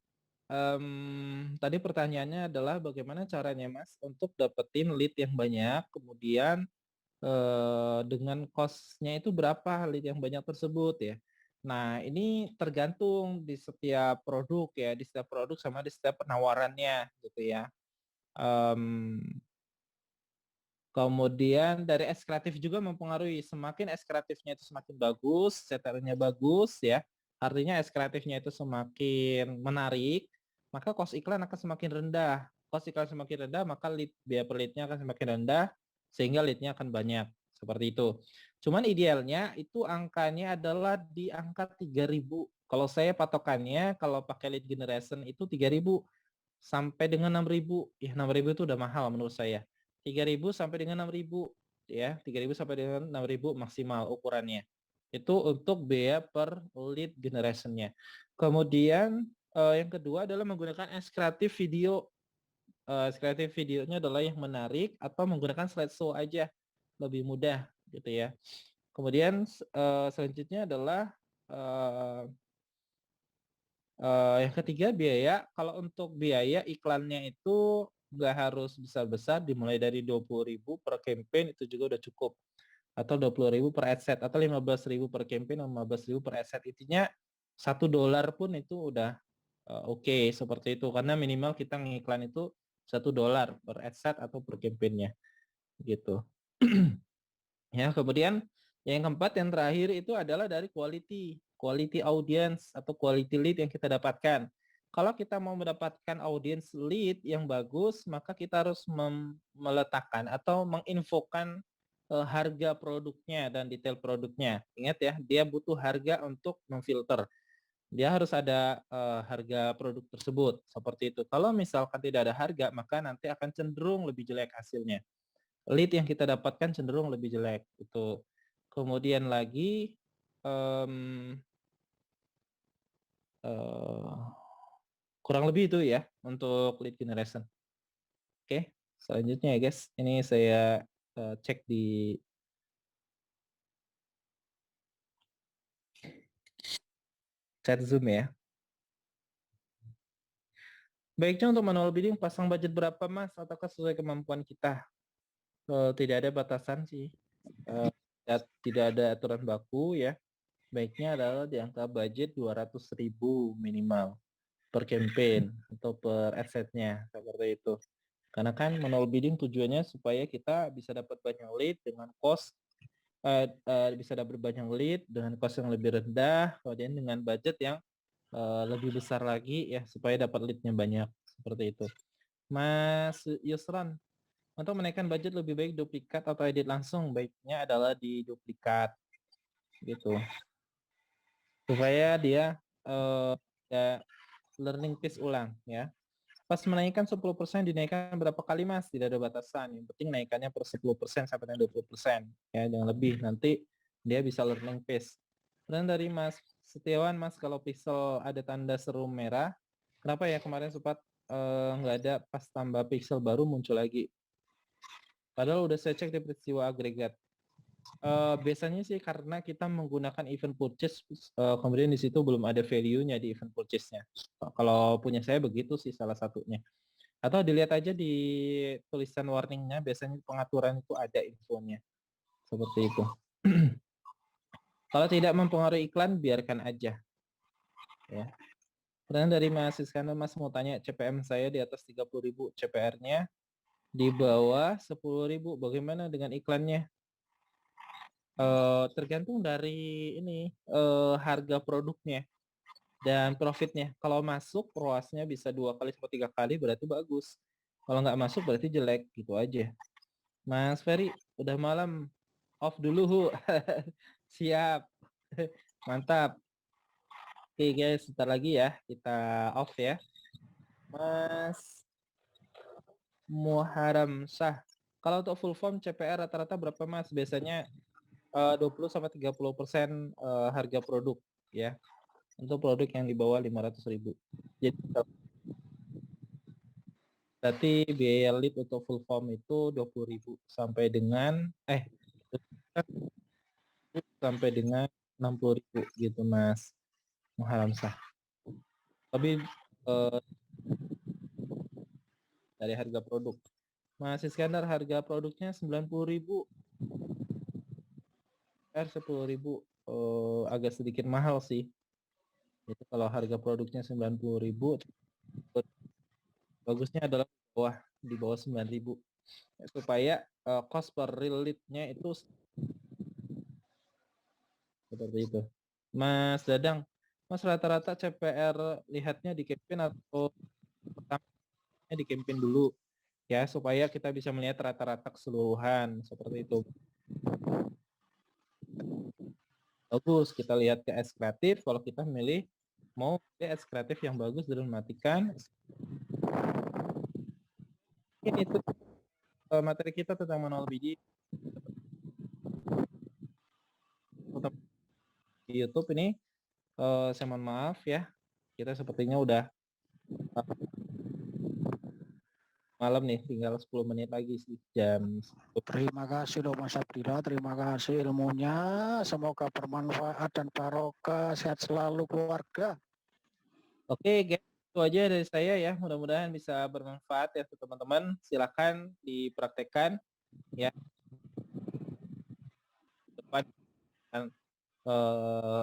tadi pertanyaannya adalah bagaimana caranya Mas untuk dapetin lead yang banyak, kemudian dengan cost-nya itu berapa lead yang banyak tersebut ya. Nah, ini tergantung di setiap produk ya, di setiap produk sama di setiap penawarannya gitu ya. Kemudian dari es kreatif juga mempengaruhi. Semakin es kreatifnya itu semakin bagus, CTR-nya bagus ya, artinya es kreatifnya itu semakin menarik, maka cost iklan akan semakin rendah. Cost iklan semakin rendah, maka biaya per lead-nya akan semakin rendah, sehingga lead-nya akan banyak. Seperti itu. Cuman idealnya itu angkanya adalah di angka 3.000. Kalau saya patokannya, kalau pakai lead generation itu 3.000 sampai dengan 6.000. Ya 6.000 itu udah mahal menurut saya. 3.000 sampai dengan 6.000 ya, 3.000 sampai dengan 6.000 maksimal ukurannya. Itu untuk biaya per lead generation-nya. Kemudian yang kedua adalah menggunakan es kreatif video. Es kreatif videonya adalah yang menarik atau menggunakan slideshow aja, lebih mudah gitu ya. Kemudian selanjutnya adalah yang ketiga biaya. Kalau untuk biaya iklannya itu nggak harus besar-besar, dimulai dari 20.000 per campaign itu juga udah cukup. Atau 20.000 per ad set, atau 15.000 per campaign, 15.000 per ad set. Intinya $1 pun itu udah oke, seperti itu. Karena minimal kita ngiklan itu $1 per ad set atau per campaignnya gitu. Ya, kemudian yang keempat, yang terakhir itu adalah dari quality audience atau quality lead yang kita dapatkan. Kalau kita mau mendapatkan audience lead yang bagus, maka kita harus meletakkan atau menginfokan harga produknya dan detail produknya. Ingat ya, dia butuh harga untuk memfilter. Dia harus ada harga produk tersebut, seperti itu. Kalau misalkan tidak ada harga, maka nanti akan cenderung lebih jelek hasilnya. Lead yang kita dapatkan cenderung lebih jelek itu. Kemudian lagi kurang lebih itu ya untuk lead generation. Oke, selanjutnya ya guys, ini saya cek di chat Zoom ya. Baiknya untuk manual bidding pasang budget berapa Mas, ataukah sesuai kemampuan kita? Tidak ada batasan sih, tidak ada aturan baku ya. Baiknya adalah di angka budget 200.000 minimal per campaign atau per assetnya, seperti itu. Karena kan manual bidding tujuannya supaya kita bisa dapat banyak lead dengan cost bisa dapat banyak lead dengan cost yang lebih rendah, kemudian dengan budget yang lebih besar lagi ya supaya dapat leadnya banyak, seperti itu. Mas Yusran, untuk menaikkan budget lebih baik duplikat atau edit langsung? Baiknya adalah di duplikat gitu, supaya dia ada learning piece ulang ya. Pas menaikkan 10% dinaikkan berapa kali Mas? Tidak ada batasan. Yang penting naikannya per 10% sampai dengan 20%. Ya, jangan lebih. Nanti dia bisa learning pace. Dan dari Mas Setiawan, Mas, kalau pixel ada tanda seru merah, kenapa ya kemarin sempat nggak ada, pas tambah pixel baru muncul lagi? Padahal udah saya cek di peristiwa agregat. Biasanya sih karena kita menggunakan event purchase, kemudian di situ belum ada value-nya di event purchase-nya. Kalau punya saya begitu sih salah satunya. Atau dilihat aja di tulisan warningnya, biasanya pengaturan itu ada infonya. Seperti itu. Kalau tidak mempengaruhi iklan, biarkan aja. Ya. Kemudian dari Mas Iskandar, Mas mau tanya, CPM saya di atas 30.000, CPR-nya di bawah 10.000, bagaimana dengan iklannya? Tergantung dari ini harga produknya dan profitnya. Kalau masuk ROAS-nya bisa 2 kali sampai 3 kali, berarti bagus. Kalau nggak masuk berarti jelek, gitu aja. Mas Ferry, udah malam, off dulu Hu. Siap. Mantap. Oke guys, sebentar lagi ya kita off ya. Mas Muharram Syah, kalau untuk full form CPR rata-rata berapa Mas? Biasanya 20-30% harga produk ya, untuk produk yang di bawah 500.000. Jadi berarti biaya lead untuk full form itu 20.000 sampai dengan 60.000 gitu Mas Muharram Syah. Tapi dari harga produk. Mas Iskandar, harga produknya 90.000, 10.000, agak sedikit mahal sih. Itu kalau harga produknya 90.000, bagusnya adalah di bawah 9.000 supaya cost per real lead-nya itu seperti itu. Mas Dadang, Mas rata-rata CPR lihatnya di campaign atau pertamanya di campaign dulu ya, supaya kita bisa melihat rata-rata keseluruhan, seperti itu. Bagus, kita lihat ke ads kreatif. Kalau kita milih mau ads kreatif yang bagus dan mematikan, ini itu materi kita tentang manual bidding di YouTube ini. Saya mohon maaf ya, kita sepertinya udah malam nih, tinggal 10 menit lagi sih jam 10. Terima kasih loh Mas Abdillah, terima kasih ilmunya. Semoga bermanfaat dan barokah, sehat selalu keluarga. Oke, guys, itu aja dari saya ya. Mudah-mudahan bisa bermanfaat ya teman-teman. Silakan dipraktekkan ya. Depan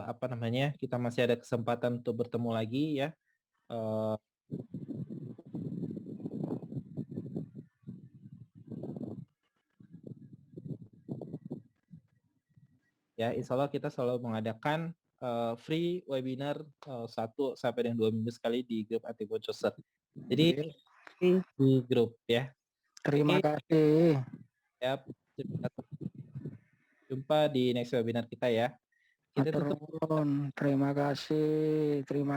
apa namanya? Kita masih ada kesempatan untuk bertemu lagi ya. Ya, insya Allah kita selalu mengadakan free webinar 1 sampai dengan 2 minggu sekali di grup anti bocoser. Jadi di grup ya. Terima kasih. Ya, jumpa di next webinar kita ya. Kita tutup. Terima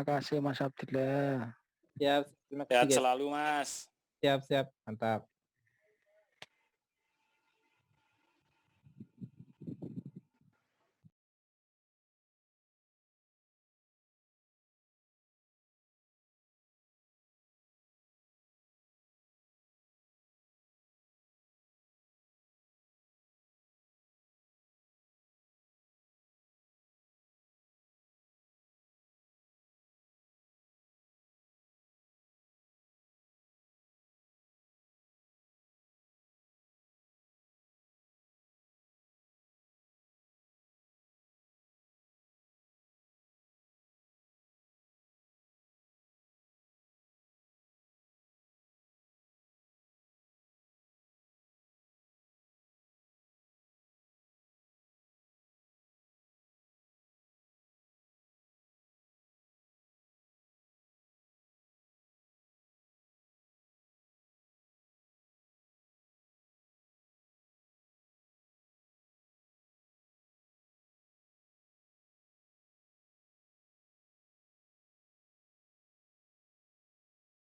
kasih Mas Abdillah. Siap, terima kasih Sehat guys. selalu Mas. Siap, mantap.